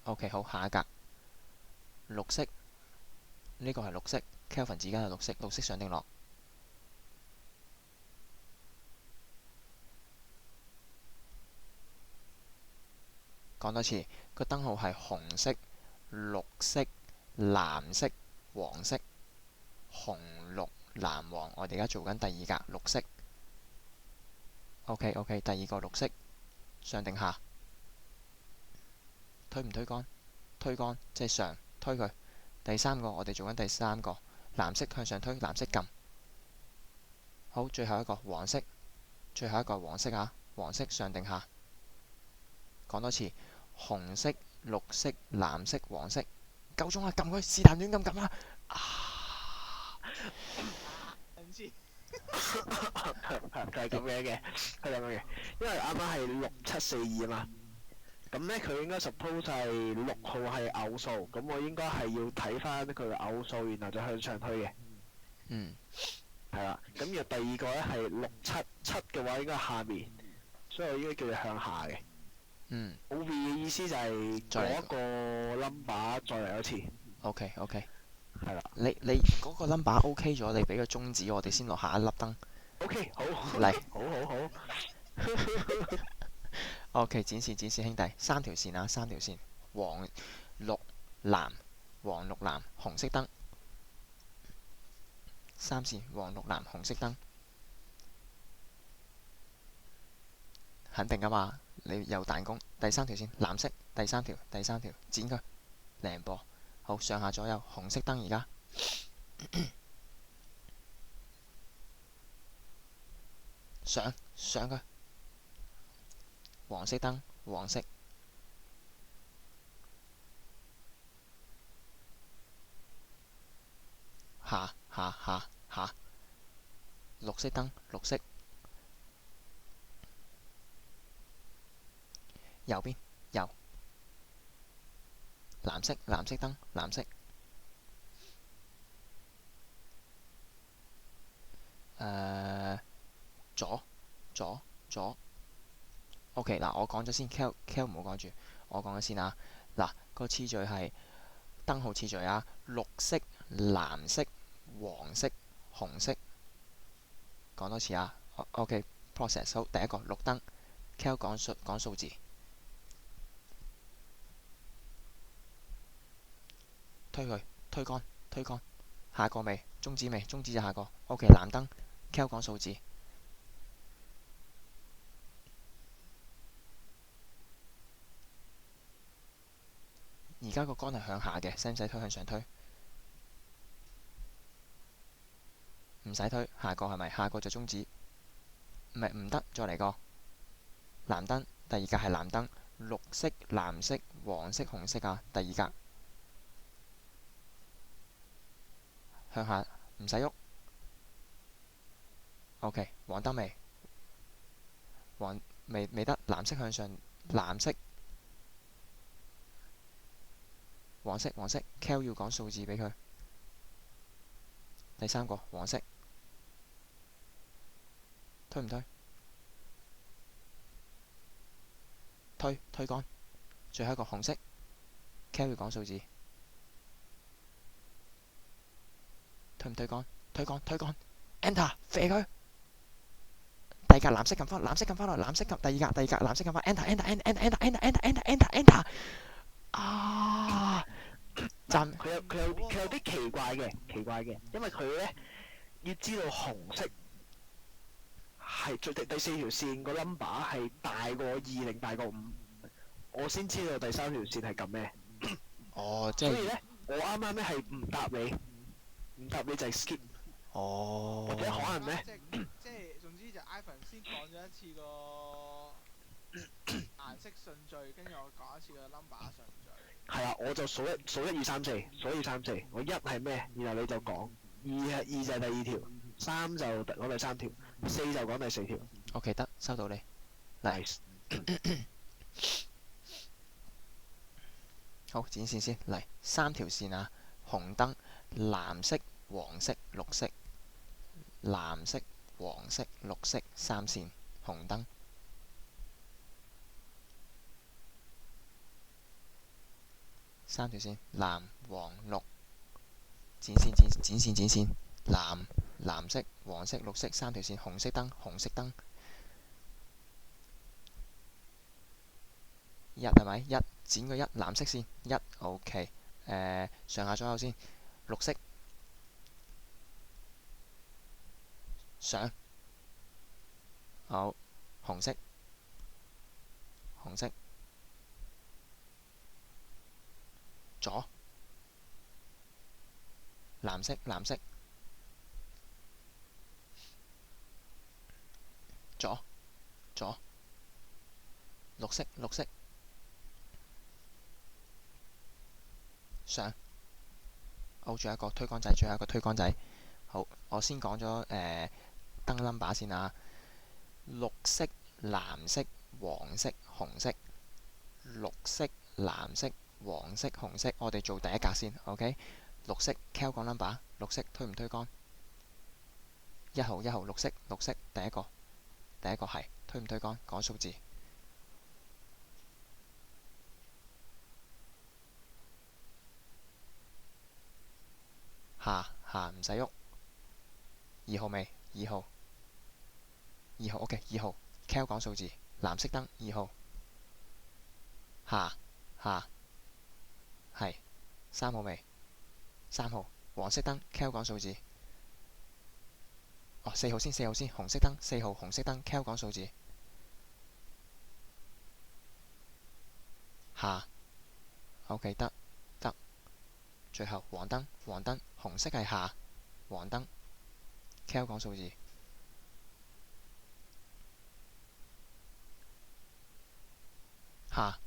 B: OK 好，下一格綠色，呢個係綠色 Kelvin 指間係綠色上定落。講多次，個燈號係紅色、綠色、藍色、黃色。紅綠藍黃，我哋而家做緊第2格綠色。OK，第2個綠色上定下，推唔推乾？推乾即係上推佢。第3個我哋做緊第3個藍色向上推，藍色撳。好，最後一個黃色，啊，黃色上定下。講多次，紅色、綠色、藍色、黃色，夠鐘啦，撳佢，是但亂咁撳啦。
A: 唔知，佢係咁樣嘅，因為啱啱係6742啊嘛，咁咧佢應該 suppose 係6號係偶數，咁我應該係要睇翻佢嘅偶數，然後就向上推嘅。係啦，咁然後第2個咧係677嘅話應該係下面，所以我應該叫佢向下嘅。OV 嘅意思就係嗰一個 number 再嚟一次。
B: OK。
A: 係啦，
B: 你嗰個 number OK 咗，你俾個中指我哋先落下一粒燈。
A: OK，好。
B: 嚟，
A: 好。
B: OK，展示兄弟，三條線啊，三條線，黃綠藍，黃綠藍，紅色燈，三線，黃綠藍，紅色燈，肯定噶嘛？你有彈弓，第三條線藍色，第三條，剪佢，靚波，好上下左右，紅色燈而家，上佢，黃色燈，黃色。下，綠色燈，綠色，右邊，右，藍色燈，藍色，左，OK 嗱，我講咗先 ，Kel 唔好講住，我講咗先啊，嗱，個次序係燈號次序啊，綠色、藍色、黃色、紅色，講多次啊，OK，process 好，第一個綠燈 ，Kel 講數字，推佢，推乾，下個未？中指未？中指就下個，OK，藍燈 ，Kel 講數字。而家個杆係向下嘅，使唔使推向上推？唔使推，下個係咪？下個就中指，唔得，再嚟個藍燈，第二格係藍燈，綠色、藍色、黃色、紅色啊，第二格向下，唔使喐。OK， 黃燈未？未得，藍色向上，藍色。黃色 ，Kel 要講數字俾佢。第三個黃色，推唔推？推乾。最後一個紅色 ，Kel 要講數字。推唔推乾？推乾 ，Enter， 射佢。第二格藍色撳翻落，藍色撳第二格藍色撳翻 ，Enter。啊！站
A: 佢有啲奇怪嘅，因為佢咧要知道紅色係第四條線個 number 係大過2定大過5，我先知道第三條線係撳咩。
B: 哦，即係。
A: 所以咧，我啱啱咧係唔答你就係 skip。
B: 哦。
A: 或者可能咧，
C: 即係總之就 Ivan 先講咗一次個顏色順序，跟住我講一次個 number 順序。
A: 係啊，我就數1、2、3、4，我1係咩，然後你就講2就係第二條，3就講第三條，4就講第四條。
B: OK， 得，收到你。
A: Nice。
B: 好，剪線先嚟，3條線啊，紅燈、藍色、黃色、綠色，藍色、黃色、綠色3線，紅燈。3條線，藍、黃、綠，剪線，藍色、黃色、綠色3條線，紅色燈，1係咪？剪個1，藍色線1 ，OK，上下左右先，綠色上，好，紅色，左，藍色，左，綠色，上，好，最後一個推杆仔，好，我先講咗燈 number 先啊，綠色、藍色、黃色、紅色，綠色、藍色、黃色、紅色，我哋做第一格先 ，OK， 綠色 ，Kel 講 number， 綠色推唔推杆？1號，綠色，第一個係推唔推杆？講數字。下唔使喐。2號未？2號 OK， 2號 Kel 講數字，藍色燈2號下下係3號未？3號黃色燈 ，Cal 講數字。哦，4號先，4號先，紅色燈，4號紅色燈 ，Cal 講數字。下 ，OK 得。最後黃燈，黃燈，紅色係下，黃燈 ，Cal 講數字。下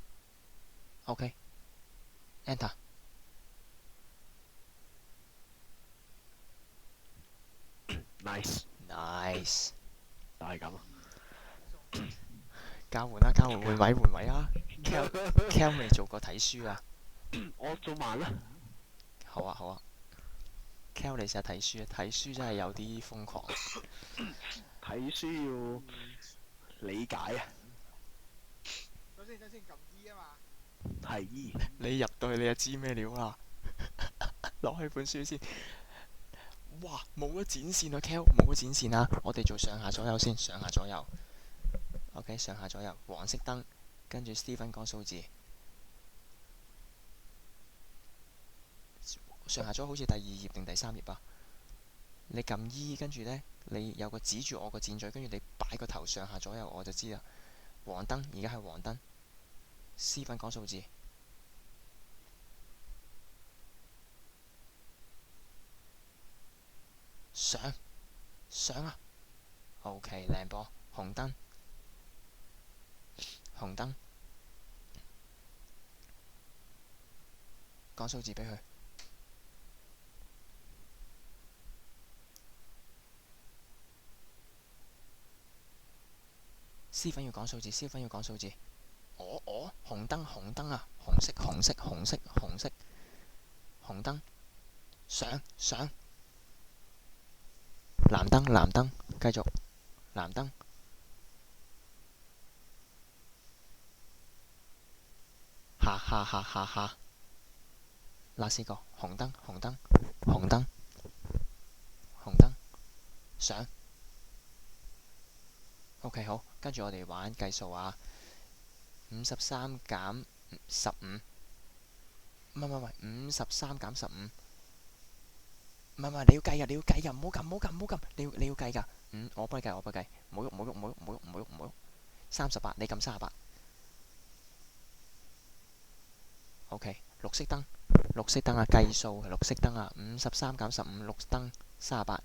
B: ，OK，Enter。nice，
A: 就係咁啊。
B: 交換啦，交換換位啊！Cal 未做過睇書啊？
A: 我做慢啦。
B: 好啊。Cal 你試下睇書啊！睇書真係有啲瘋狂。
A: 睇書要理解啊。
C: 等先，撳 E 啊嘛。
A: 係 E。
B: 你入到去你就知咩料啦。攞起本書先。哇！冇咗剪線啊 ，Cal 冇咗剪線啊！我哋做上下左右先，上下左右。OK， 上下左右，黃色燈，跟住 Stephen 講數字。上下左好似第2頁定第3頁啊？你撳 E， 跟住呢，你有個指住我個箭嘴，跟住你擺個頭上下左右，我就知啦。黃燈，而家係黃燈。Stephen 講數字。上啊 ！OK， 靚波，紅燈。紅燈，講數字俾佢。Stephen要講數字，Stephen要講數字。紅燈啊！紅色，紅燈，上。藍燈，繼續，藍燈。下。嗱，4個紅燈，上。OK 好，跟住我哋玩計數啊。53減15，唔係53減15，唔係你要計㗎，唔好撳，你要計㗎。我幫你計，唔好喐。38，你撳38。OK， 綠色燈啊，計數綠色燈啊，53減15，綠燈38。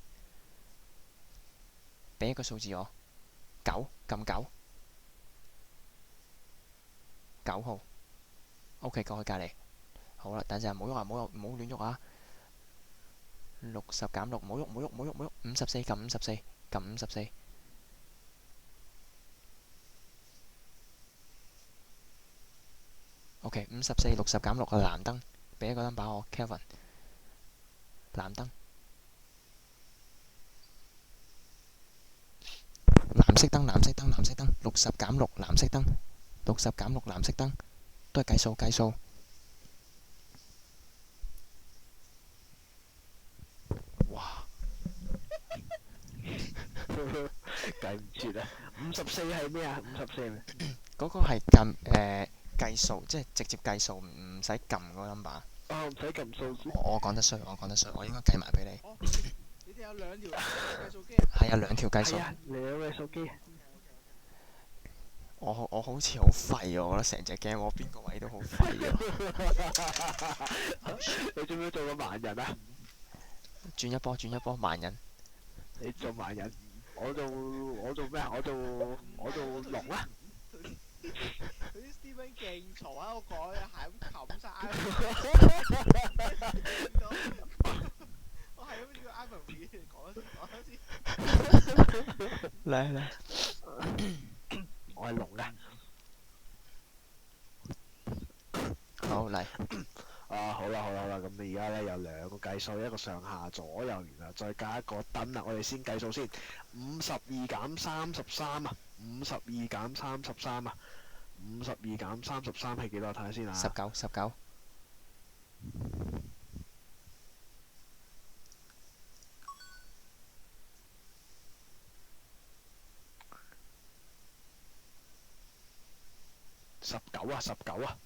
B: 俾一個數字我，9，撳9。9號 ，OK， 過去隔離。好啦，等陣唔好亂喐啊！60減6，唔好喐，54撳54。OK， 54 60減6係藍燈，俾一個燈把我 ，Kelvin。藍燈，藍色燈，60減6藍色燈，60減6藍色燈，都係計數。哇！
A: 計唔切啊！54係咩啊？54咩？
B: 嗰個係計數，即係直接計數，唔使撳嗰個 number。
A: 哦，唔使撳數先。
B: 我講得衰，我應該計埋俾你。
C: 哦，你哋有2條計數機啊？
B: 係啊，2條計數。
A: 係啊，你有計數機。
B: 我好似好廢啊！我覺得成隻 game 我邊個位都好廢啊！
A: 你做唔做個盲人啊？
B: 轉一波盲人。
A: 你做盲人，我做咩啊？我做龍啦。
C: 嗰啲 Stephen 勁嘈喺度講，係咁冚晒。我係咁叫 Ivan 講多次。
B: 嚟。
A: 我係龍嘅。
B: 好嚟。
A: 好啦，咁你而家咧有2個計數，一個上下左右，然後再加一個燈啦。我哋先計數先，52減33啊，52減33啊，52減33係幾多？睇下先啊。
B: 19。
A: 19啊！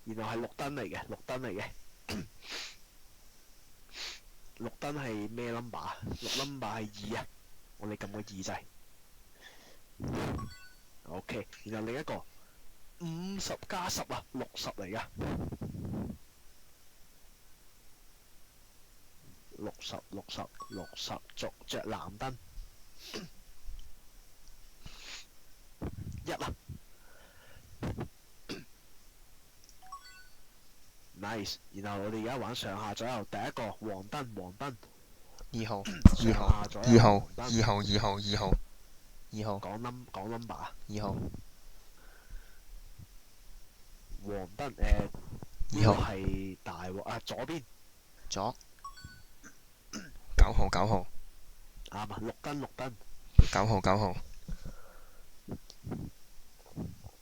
A: 然後係綠燈嚟嘅，綠燈嚟嘅。綠燈係咩 number 啊？綠 number 係2啊，我哋撳個2掣。OK， 然後另一個50加10啊，60嚟噶。60，着藍燈。1啊。nice， 然後我哋而家玩上下左右，第一個黃燈，黃燈。
B: 2號，
A: 上下左右。
B: 2號，
A: 黃燈
B: 2號，2號，2號，2號，
A: 講 number 啊。
B: 2號，
A: 黃燈
B: 2
A: 呢個
B: 號，
A: 係大鑊啊！左邊
B: 左，9號，9號，
A: 啱啊！綠燈。
B: 9號，9號，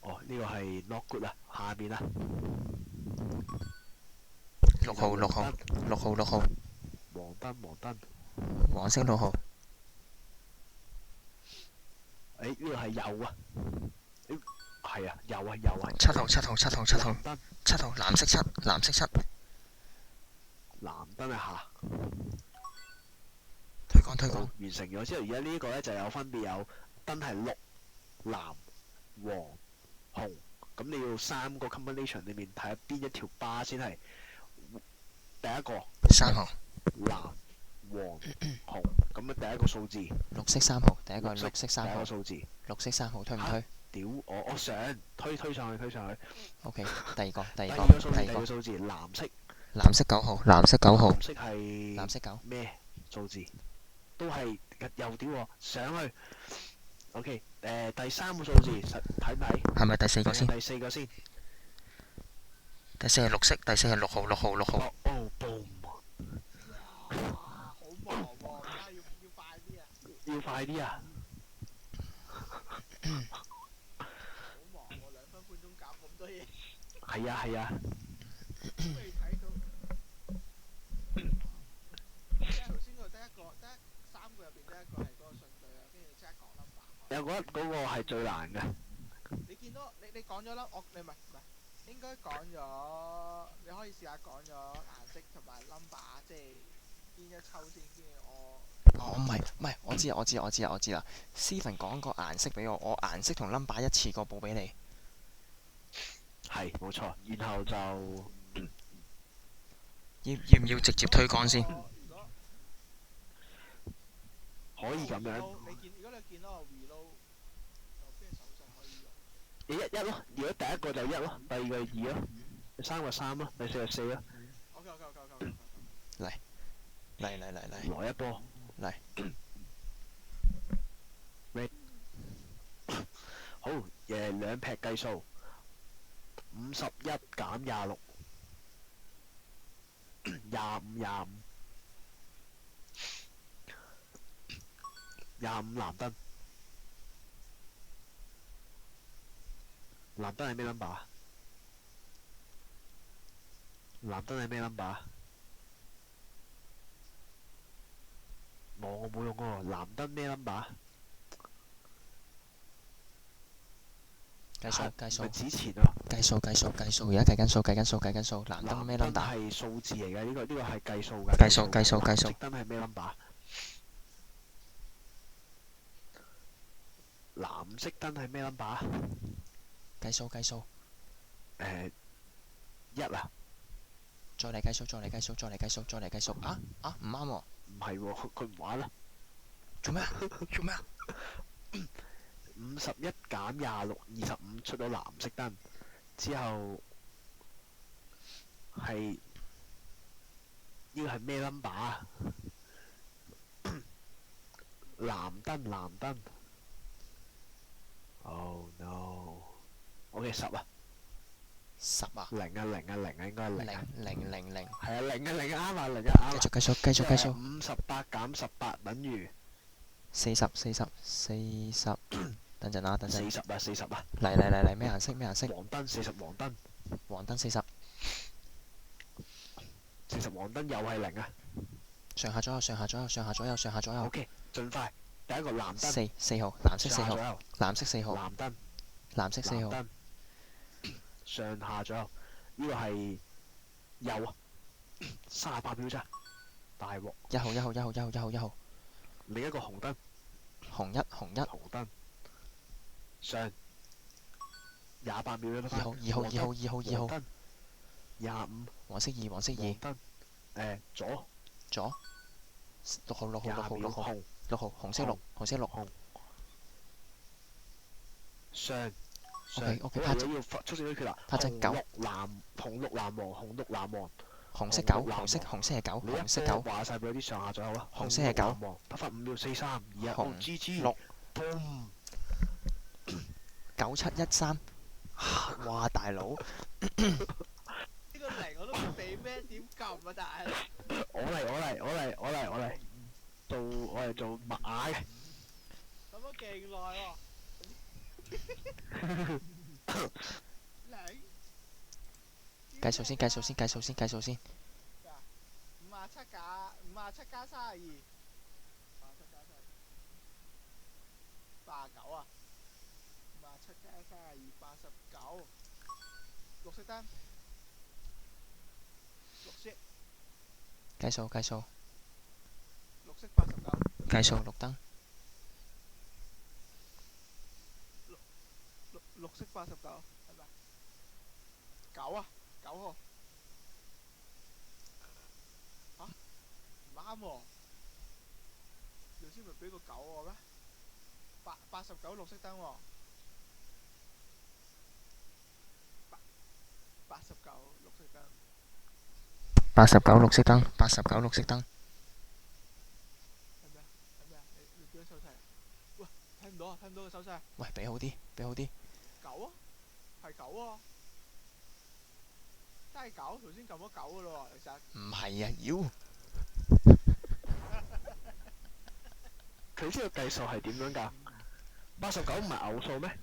A: 哦，呢個係 not good 啊！下邊啊。
B: 6號，6號，6號，6號，
A: 黃燈。
B: 黃色6號，
A: 呢個係右啊！係啊，右啊。
B: 7號，7號，7號，7號
A: 藍燈。
B: 7號，藍色7，藍色7，
A: 藍燈係下。
B: 推廣，推
A: 好，
B: 廣，
A: 完成咗之後，而家呢個咧就有分別有燈係綠、藍、黃、紅，咁你要3個 combination 裏面睇下邊一條巴先係第一個
B: 3號，
A: 藍、黃、紅，咁啊第一個數字。
B: 綠色3號，第一個係綠色3號
A: 第一個，數字。
B: 綠色3號，推唔推
A: 屌，我上推上去。
B: ？OK，第二個，第
A: 第
B: 二個，
A: 二個數字，
B: 第二個，
A: 第二個數字，藍色。
B: 藍色9號，藍色9號，
A: 藍色係
B: 藍色9，
A: 咩數字？都係右屌喎，上去。OK，第3個數字睇唔睇？
B: 係咪第4個先？
A: 第4個先。
B: 第4係綠色，第4係6號，6號，6號。
A: 哦，boom！
C: 好忙喎，而家要快啲啊！
A: 要快啲啊！
C: 好忙喎，2分半鐘搞咁多嘢，
A: 係啊。
C: 未睇到。即係頭先嗰度得3個入邊得一個係嗰個順序啊，跟住即刻講 number。
A: 有覺得嗰個係最難嘅。
C: 你見到你講咗啦，你唔係應該講咗，你可以試下講咗顏色同埋 number，即係邊一抽先，跟住我。
B: 哦，唔係，我知啦。Steven 講個顏色俾我顏色同 number 一次過報俾你。
A: 係，冇錯。然後就
B: 要唔要直接推廣先？
A: 可以咁樣。
C: 如果你見到我 reload，有咩手勢可以用？
A: 你1咯，如果第一個就1咯，第二個係2咯，第3個3咯，第4個4咯。
C: OK。
B: 嚟，
A: 來一波。
B: 嚟。
A: 好，2劈計數。51減26，25。25藍燈。藍燈係咩 number 啊？藍燈係咩 number 啊？我冇用喎，藍燈咩 number 啊？
B: 計數。
A: 咪之前啊。
B: 計數，而家計緊數。藍燈咩 number？
A: 係數字嚟嘅，呢個係計數嘅。
B: 計數。
A: 藍色燈係咩 number？藍色燈係咩 number？
B: 計數。
A: 1啊。
B: 再嚟計數。啊，唔啱喎。
A: 唔係喎，佢唔玩啦。
B: 做咩啊
A: 51減26，25出到藍色燈之後係呢個係咩 number 啊？藍燈。Oh no！OK 10啊。
B: 10啊。
A: 0啊，應該係0啊。
B: 0。
A: 係啊，0啊，啱啊，0啊，啱啊。
B: 繼續計數。
A: 58減18等於
B: 40。等陣。
A: 40啊。
B: 嚟，咩顏色？
A: 黃燈40，黃燈。
B: 黃燈40。
A: 40黃燈又係0啊。
B: 上下左右。
A: OK，盡快。第一個藍燈。
B: 4號，藍色4號。藍色4號。
A: 藍燈。
B: 藍色4號。
A: 上下左右。呢個係有啊，38秒咋，大鑊。
B: 1號1號1號1號1號1號，
A: 另一個紅燈，
B: 紅1紅1，
A: 紅燈上28秒啦，
B: 2號2號2號2號2號，
A: 黃燈25，
B: 黃色2黃色
A: 黃
B: 2，
A: 燈左
B: 左6號6號6號
A: 20秒
B: 6號
A: 紅
B: 6號，紅色6紅色6。
A: 紅上
B: OK，
A: 好啦，如果要速戰速決啦，
B: 拍隻狗
A: 紅綠藍黃，紅綠藍黃，
B: 紅色
A: 紅綠藍
B: 9紅色紅色係9
A: 你
B: 紅色
A: 一波
B: 9
A: 話晒俾我啲上下左右啦，
B: 紅色係9
A: 紅綠藍黃，得翻5秒4、3、2、1，
B: 紅
A: 哦 GG，
B: 綠
A: boom，
B: 9713，哇大佬，
C: 呢個零我都唔俾咩點撳啊，大佬！
A: 我嚟，我嚟做麥雅嘅，
C: 咁樣勁耐喎。零。
B: 計數先計數先計數先計數先，
C: 57加32，57加32，89啊！57加32，89。綠色燈，綠色，
B: 計數計數
C: 綠色89，
B: 計數綠燈，
C: 綠色89，係咪？9啊，9號。嚇？唔啱喎。頭先咪俾個9我咩？89綠色燈喎。89綠色燈。
B: 89綠色燈89綠色燈，
C: 係咩啊？係咩啊？你點樣手勢啊？喂，睇唔到啊！睇唔到個手勢啊！
B: 喂俾好啲俾好啲，
C: 9啊，係9喎，真係9。頭先撳咗9噶咯喎，其實。
B: 唔係啊妖，
A: 佢呢個計數係點樣㗎？89唔係偶數咩？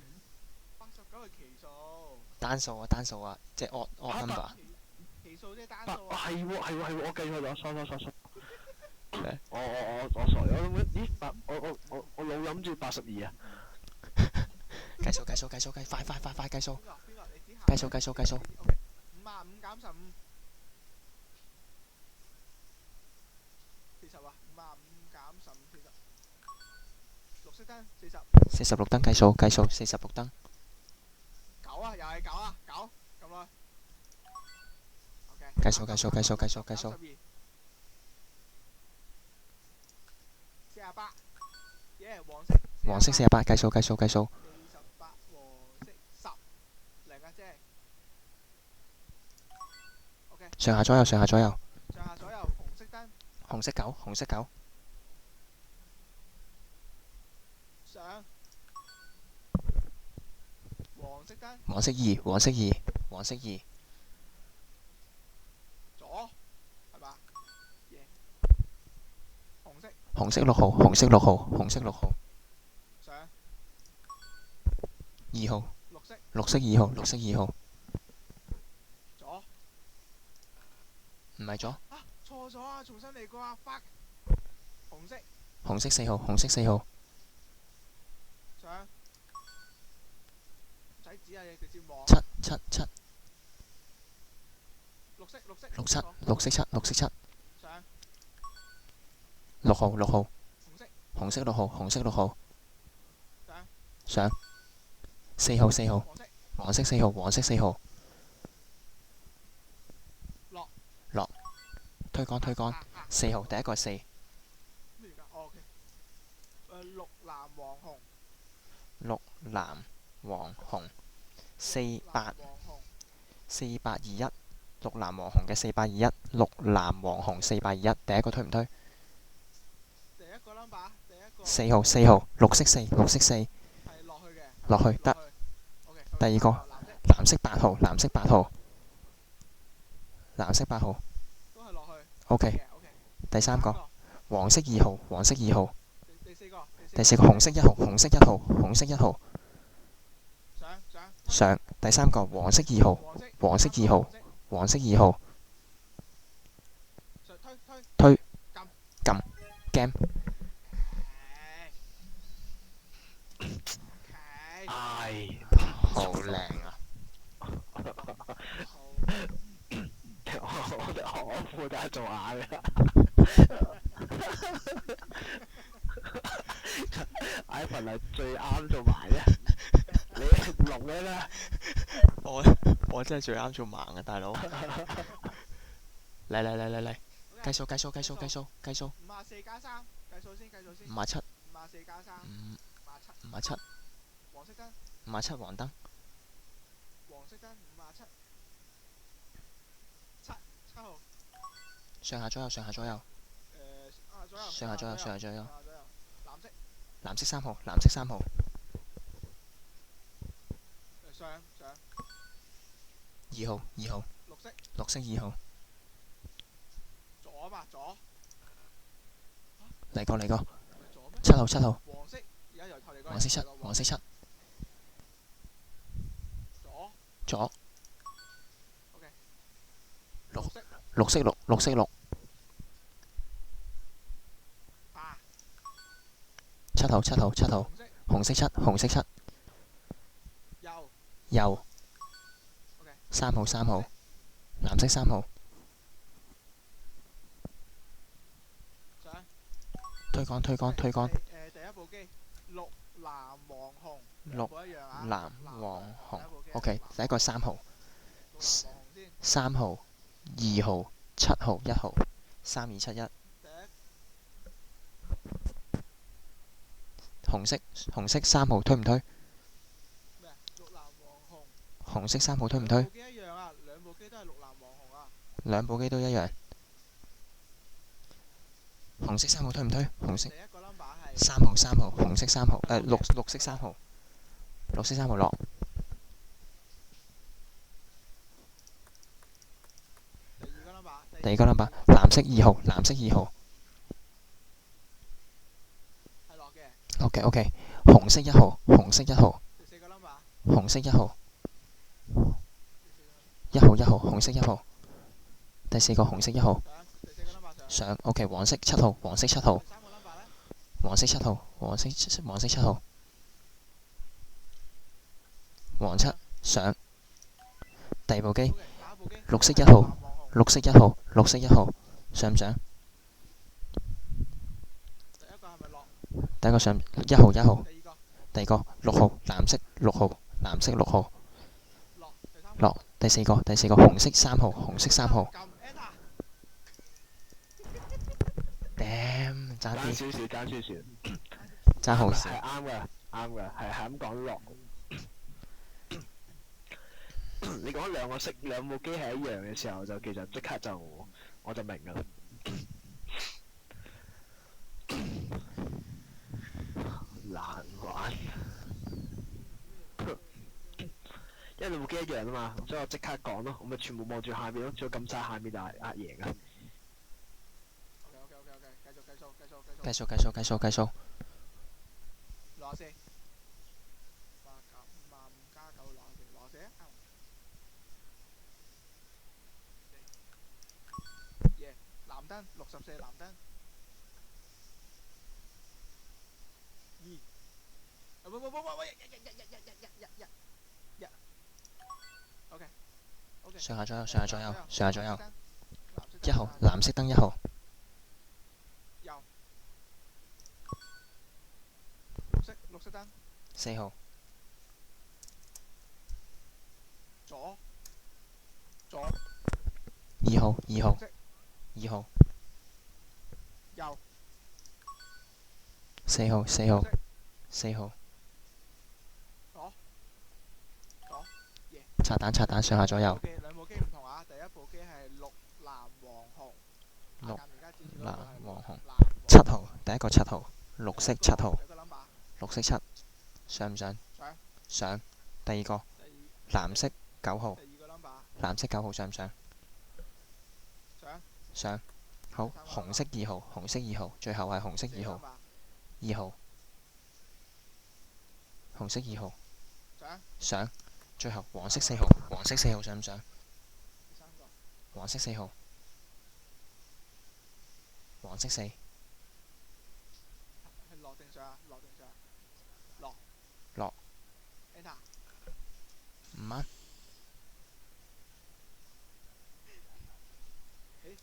C: 89係奇數。
B: 單數啊，即係 odd
A: 啊
B: number，
C: 奇數即係單數啊。
A: 係喎，我計錯咗，sorry，
B: 咩
A: 我傻，我諗咦我老諗住82啊，
B: 計數計數計數計快計數
C: 邊個？你指下。
B: 計數計數計數，
C: 55減15。40啊，55減15 40。綠色燈40。
B: 46燈計數計數46燈，
C: 9啊，又係9啊，9咁耐。OK。
B: 計數計數計數計數計數，
C: 48。耶，黃色。
B: 黃色48計數計數計數，
C: 48黃色10。零啊，姐。OK。
B: 上下左右上下左右，
C: 上下左右紅色燈
B: 紅色9紅色9，
C: 上。黃色燈
B: 黃色2黃色2黃色2，
C: 左，係嘛？耶。紅色
B: 紅色6號紅色6號紅色6號，
C: 上。
B: 2號
C: 綠色
B: 綠色2號綠色2號，
C: 左。
B: 唔係咗，
C: 啊，錯咗啊！重新嚟過啊 ！fuck。紅色
B: 紅色4號紅色4號，
C: 上。唔使指啊，你直接望。
B: 7 7 7
C: 綠色綠色
B: 綠7綠色7綠色7，
C: 上。
B: 6號6號
C: 紅色
B: 紅色6號紅色6號，
C: 上。
B: 上4號4號
C: 黃色
B: 黃色4號黃色4號，
C: 落
B: 推杆4號第一個係4，
C: 咩嚟㗎？哦，OK。綠藍黃紅。
B: 綠藍黃紅48
C: 黃紅。
B: 4821，綠藍黃紅嘅4821，綠藍黃紅4821，第一個推唔推？
C: 第一個 number，第一個。
B: 4號4號綠色4綠色4，
C: 係落去嘅。
B: 落去得。
C: OK。
B: 第二個藍色8號藍色8號藍色8號
C: 都係落去。
B: ，OK。
C: OK。
B: 第三個黃色2號黃色2號，
C: 第四個。
B: 第四個紅色1號紅色1號紅色1號，
C: 上。
B: 上第三個黃色2號黃色2號黃色2號，推撳 game，
A: 唉，
B: 好靚啊！
C: 好
A: 我負責做眼嘅。Ivan 係最啱做埋嘅，你龍嘅咩？
B: 我真係最啱做盲啊，大佬！嚟，計數
C: 54+3，計數先。
B: 57
C: 54+3， 57。
B: 57
C: 黃色燈，
B: 57黃燈，
C: 黃色燈57。7號。
B: 上下左右，
C: 左右。
B: 上下左右。
C: 藍色。
B: 藍色3號，
C: 上。
B: 2號，
C: 綠色。
B: 綠色2號，
C: 左嘛，左。
B: 嚟個
C: 係左咩？
B: 7號，
C: 黃色，而家由頭嚟講。
B: 黃色7，左。
C: OK。
B: 綠色6，
C: 八。
B: 7號，紅色7，右。
C: OK。
B: 3號，藍色3號，
C: 上。
B: 推杆。
C: 第一部機，綠藍黃紅，
B: 綠
C: 部一樣啊。
B: 藍黃紅
C: 第一部機係
B: ，OK，第一個3號，
C: 綠藍黃紅先。
B: 3號、2號、7號、1號，3、2、7、1，
C: 第一
B: 紅色3號推唔推？
C: 咩啊？綠藍黃紅。
B: 紅色3號推唔推？
C: 兩部機一樣啊，兩部機都係綠藍黃紅啊。
B: 兩部機都一樣。紅色3號推唔推？紅色
C: 第一個 number 係
B: 3號，紅色3號，綠色3號，綠色3號落。
C: 第二個 number，
B: 藍色2號，
C: 係落嘅。
B: OK，紅色1號，
C: 第四個 number，
B: 紅色1號，紅色1號，第四個紅色1號
C: 上。第四個 number 上。
B: 上。OK，黃色7號，
C: 第三個 number 咧？
B: 黃色7號，黃色7號，黃7上。第二部機
C: OK，下一部機
B: 綠色1號，
C: 綠藍黃紅。
B: 綠色1號，上唔上？
C: 第一個係咪落？
B: 第一個上1號，
C: 第二個
B: 第二個6號，藍色6號
C: 落。第三個
B: 落。第四個紅色3號，
C: 撳 enter。
B: Damn，爭啲，
A: 爭少少。
B: 爭好少。
A: 係啱嘅，係咁講落。你講兩部機係一樣嘅時候，就其實即刻我就明㗎啦。難玩，因為兩部機一樣啊嘛，所以我即刻講咯，我咪全部望住下面咯，只要撳晒下面就係贏啊！
C: OK，繼續。
B: 計數。
C: 64。55加9 64啊！耶！藍燈64，藍燈。2。喂！一。OK。
B: 上下左右。1號，
C: 藍
B: 藍色燈1號，
C: 右。綠色燈。
B: 4號，
C: 左。
B: 2號，
C: 紅色。
B: 2號，
C: 右。
B: 4號，
C: 紅色。
B: 4號，
C: 左。
B: 拆彈上下左右。
C: 兩部機唔同啊，第一部機係綠藍黃紅。
B: 綠
C: 而家指住嗰
B: 藍
C: 個係
B: 黃紅。
C: 藍黃
B: 7號，第一個7號，綠色7號，
C: 第一個 number
B: 綠色7，上唔上？
C: 上。
B: 上。第二個
C: 第
B: 藍色9號，
C: 二個 number
B: 藍色9號上唔上？
C: 上。
B: 上。好，紅色2號，最後係紅色2號，紅色2號
C: 上。
B: 上。最後黃色4號，上唔上？
C: 第三個
B: 黃色4號，黃色4，
C: 係落定上啊？落。
B: 落。
C: enter。
B: 唔啱。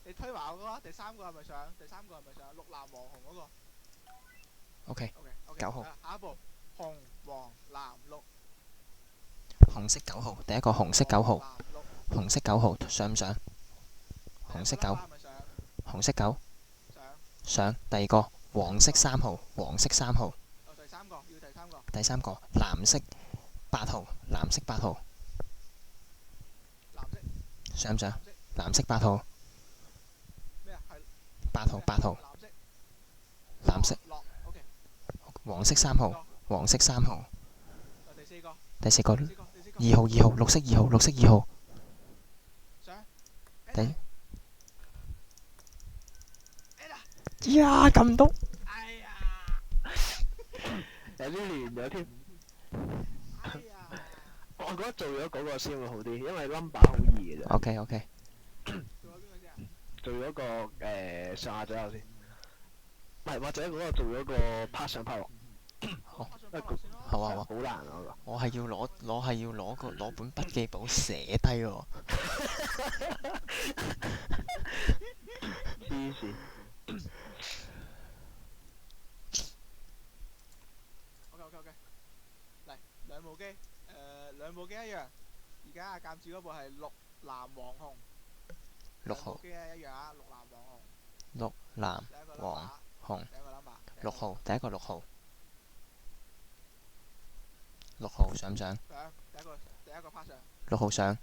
C: 你推埋我嗰個，第三個係咪上？第三個係咪上？綠藍黃紅嗰個。
B: OK，
C: OK，
B: 9號。
C: 下一步，紅黃藍綠。
B: 紅色9號，第一個紅色9號，紅色9號上唔上？紅色9，紅色9上。第二個黃色3號，黃色3號。
C: 第三個要第三個。
B: 第三個藍色8號，藍色8號
C: 藍色
B: 上唔上？藍色8號。
C: 咩啊？係
B: 8號8號。藍色。
C: 落 OK。
B: 黃色3號，黃色3號。
C: 第四個。
B: 第四個
C: 第四個
B: 2號2號，綠色2號，綠色2號。
C: 上。
B: 第呀撳唔到。
C: 哎呀！
A: 有啲亂咗添。
C: 哎呀！
A: 我覺得做咗嗰個先會好啲，因為 number 好易嘅啫。
B: OK OK。
C: 做咗邊個先啊？
A: 做咗個上下左右先，唔係或者嗰個做咗個 part 上 part 落。
B: 好。
C: 拍上先咯。
B: 好啊好啊。
A: 好難啊嗰個。
B: 我係要攞本筆記簿寫低喎。
A: 黐線。
C: OK，嚟兩部機，兩部機一樣。而家阿鑑住嗰部係綠藍黃紅。
B: 6號。
C: 部機一樣啊，綠藍黃紅。
B: 綠藍
C: 第一個
B: 黃
C: number，
B: 紅。
C: 第一個 number。
B: 6號，第一個6號。6號上唔上？
C: 上，第一個 part 上。
B: 6號上。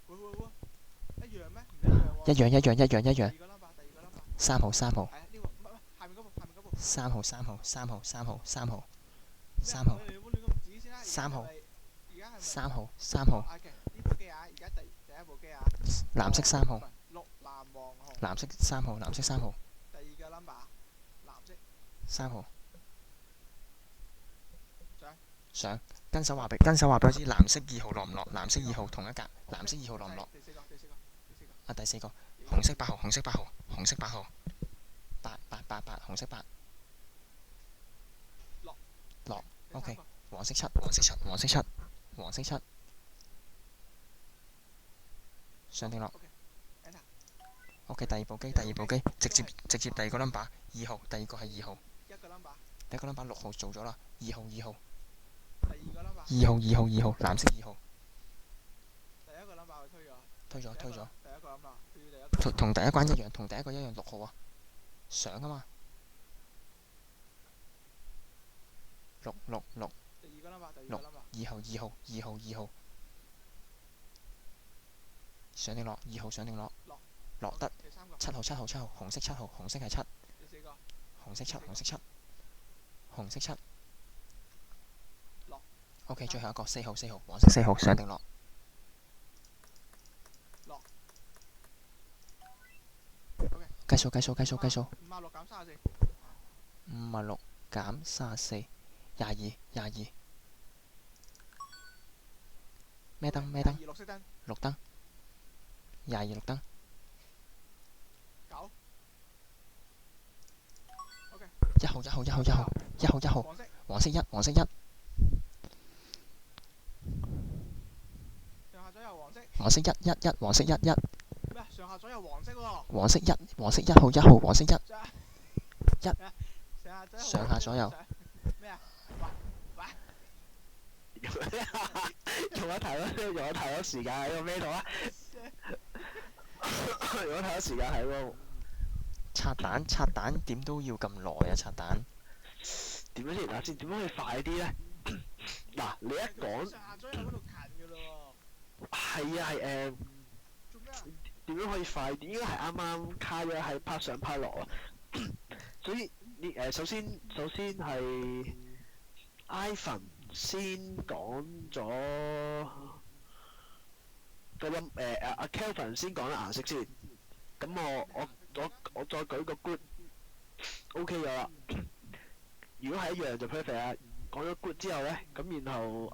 C: 會，一樣咩？唔一樣喎。
B: 一樣。
C: 第二個 number，
B: 3號3號。
C: 係啊，呢個唔係下面嗰部。
B: 3號3號3號3號3號
C: 3號。你唔好亂咁指先啦。
B: 3號。
C: 而家係咪
B: 3號3號。
C: OK，呢部機啊，而家第一部機啊。
B: 藍色3號。
C: 綠藍黃紅。
B: 藍色3號，藍色3號。
C: 第二個 number， 藍色。
B: 3號。
C: 上。
B: 跟手話俾我知，藍色2號落唔落？藍色2號同一格，藍色2號落唔落？
C: 第四個。
B: 啊，第四個紅色8號，紅色8號，紅色8號。8，紅色8。落。OK。黃色7，黃色7，黃色7，黃色7。上定落。OK， 第二部機，直接第二個 number 2號，第二個係2號。
C: 一個 number。
B: 第一個 number 6號做咗啦，2號。
C: 第二個 number。
B: 2號，藍色2號。
C: 第一個 number 佢推咗。
B: 推咗。
C: 第一個 number，佢要第一個。
B: 同第一關一樣，6號啊，上啊嘛。6。
C: 第二個 number。
B: 2號。上定落，2號上定落。落得。7號，紅色7號，紅色係7。
C: 第四個。
B: 紅色7。
C: 落。
B: OK， 最後一個4號，黃色4號上定落。
C: 落。OK。
B: 計數。
C: 56減34。
B: 56減34， 22。咩燈？
C: 綠色燈。
B: 綠燈。22綠燈。
C: 9。OK。
B: 1號。黃色1。
C: 上下左右黃色。
B: 黃色1。黃色1。
C: 咩啊？上下左右黃色喎。
B: 黃色1號，黃色1。上下左右。
C: 咩啊？
A: 用咗太多時間喺個咩度啊？用咗太多時間喺個
B: 拆彈點都要咁耐啊！拆彈
A: 點樣先？嗱先點樣可以快啲咧？嗱，你一講
C: 上下左右嗰度近㗎咯
A: 係啊係
C: 做咩啊？
A: 點樣可以快啲？應該係啱啱卡咗喺 part 上 part 落啊！所以首先係 Ivan 先講咗個阿 Kelvin 先講咗顏色先，咁我再舉個 good OK 咗啦。如果係一樣就 perfect 啦。講咗 good 之後咧，咁然後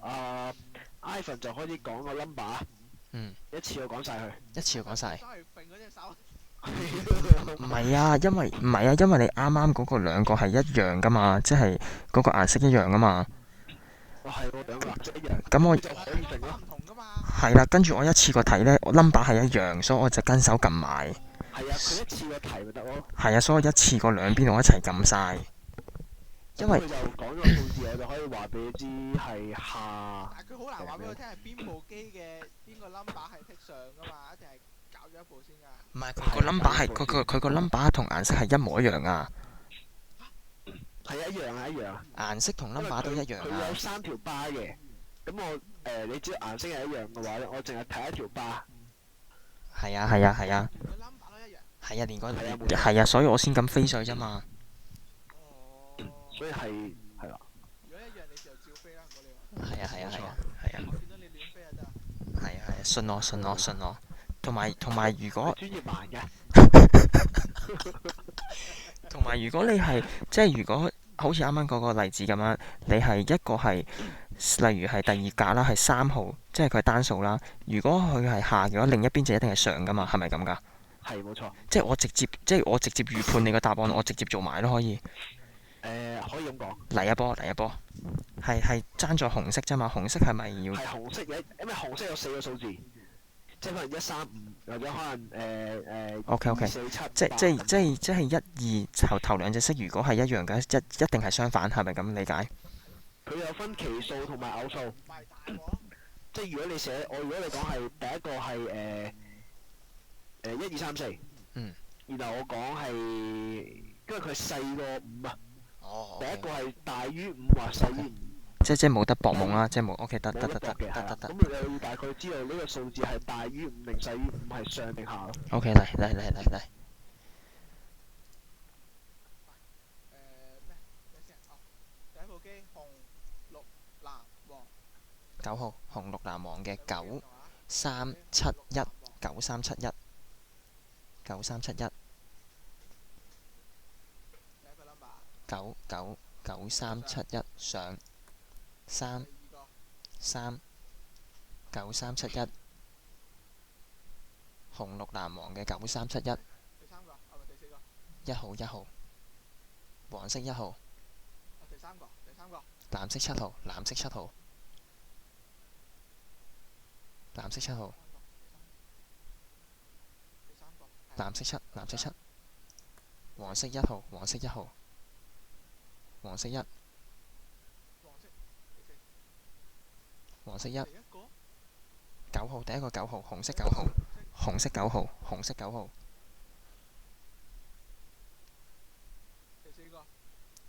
A: Ivan 就開始講個 number。一次過講晒佢。
B: 唔係啊，因為你啱啱嗰個兩個係一樣噶嘛，即係嗰個顏色一樣噶嘛。
A: 係喎，兩個顏色一樣。
B: 咁我
A: 就可以定咯。
B: 係啦，跟住我一次過睇呢，我 number 係一樣，所以我就跟手撳埋。
A: 係係啊，佢一次過提咪得咯。
B: 係啊，所以一次過兩邊我一齊撳晒，因為
A: 佢就講咗個數字，我就可以話俾你知係下。
C: 但係佢好難話俾我聽係邊部機嘅邊個 number 係剔上噶嘛，一定係搞咗一部先㗎。
B: 唔係佢個 number 係佢個 number 同顏色係一模一樣啊，
A: 係一樣啊，一樣啊。
B: 顏色同 number 都一樣
A: 佢有
B: 啊。
A: 3條巴嘅，咁我你只要顏色係一樣嘅話咧，我淨係睇一條巴。
B: 係啊係啊係啊
C: 個 number 都一樣。
B: 係啊，連個
A: 係啊冇
B: 係啊，所以我先咁飛上去啫嘛。
C: 哦。
A: 所以係啦。
C: 如果一樣，你就照飛啦，唔好理我。
B: 係啊係啊係啊係啊
C: 我見到你亂飛就得啦。
B: 係啊係啊，信我信我信我。同埋如果
A: 專業盲嘅。
B: 同埋如果你係即係如果好似啱啱嗰個例子咁樣，你係一個係例如係第二格啦，係3號，即係佢係單數啦。如果佢係下嘅話，另一邊就一定係上噶嘛，係咪咁噶？
A: 係冇錯。
B: 即係我直接預判你個答案，我直接做埋都可以。
A: 可以咁講。
B: 嚟一波嚟一波，係爭在紅色啫嘛。紅色係咪要？
A: 係紅色嘅，因為紅色有4個數字，即係可能135或者可能
B: OK
A: 247。
B: 即係1、2頭兩隻色，如果係一樣嘅，一定係相反，係咪咁理解？
A: 佢有分奇數同埋偶數。
C: 唔係大鑊。
A: 即係如果你講係第一個係1、2、3、4。
B: 嗯。
A: 然後我講係，因為佢細過5啊。
B: 哦。
A: 第一個係大於5或細於5。
B: 即係冇得搏懵啦，即係冇。OK 得。
A: 冇得搏嘅，係啦。咁你要大概知道呢個數字係大於5定細於5，係上定下咯。
B: OK 嚟。
C: 咩？咩先？哦，第一部機紅、綠、藍、黃。
B: 9號紅綠藍黃嘅9371 9371 9371
C: 第一個 number。
B: 99371上3
C: 第二個。
B: 3 9371紅綠藍黃嘅9371
C: 第三個，係咪第四個？
B: 1號黃色1號
C: 哦，第三個。
B: 藍色7號藍色7號藍色7號
C: 第三個。
B: 藍色7黃色1號黃色1號黃色1
C: 黃色。第四。
B: 黃色1
C: 第一個。
B: 9號第一個9號紅色9號紅色9號紅色9號
C: 第四個。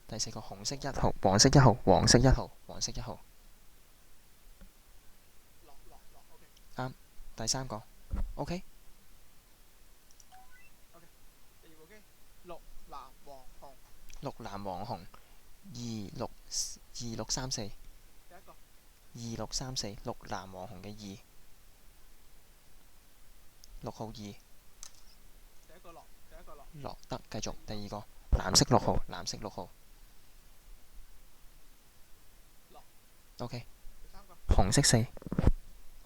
B: 第四個紅色1號黃色1號黃色1號黃色1號
C: 落 OK。
B: 啱。第三個 OK。
C: 第二部機綠藍黃紅。
B: 綠藍黃紅2634
C: 第一個。
B: 2634綠藍黃紅嘅2 6號2
C: 第一個落。
B: 落得繼續。第二個藍色6號藍色6號
C: 落。
B: OK。
C: 第三個。
B: 紅色4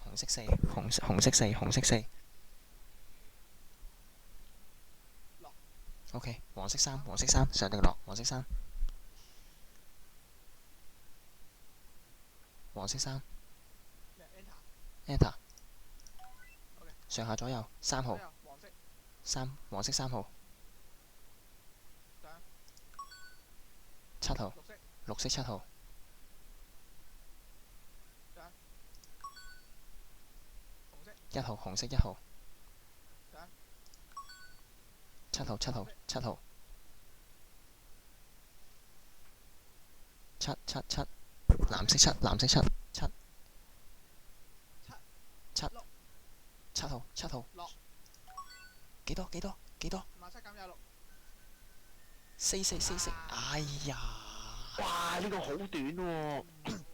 B: 紅色4紅色4紅色4
C: 落。
B: OK。黃色3黃色3上定落黃色3黃色3
C: 咩
B: Enter
C: OK。
B: 上下左右3號
C: 黃色。
B: 黃色3號
C: 上。
B: 7號
C: 綠色。
B: 綠色7號
C: 上。紅色。
B: 1號紅色1號
C: 上。
B: 7號7號7號7 7 7藍色7藍色7 7 7 7號7號
C: 落。
B: 幾多
C: 27減26。
B: 44哎呀，
A: 哇！呢個好短喎。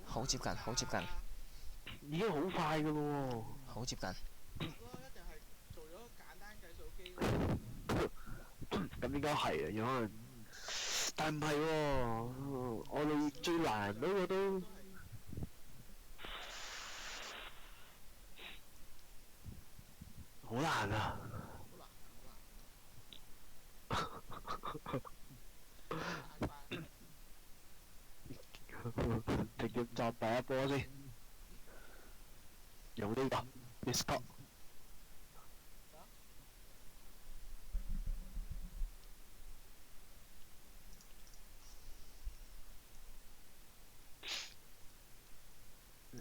B: 好接近好接近
A: 已經好快㗎咯喎。
B: 好接近。
C: 一定係做咗簡單計數機嗰
A: 咁應該係啊，有可能。但唔係喎，我哋最難嗰個都好難啊！直接作第一波先，用呢個 Discord。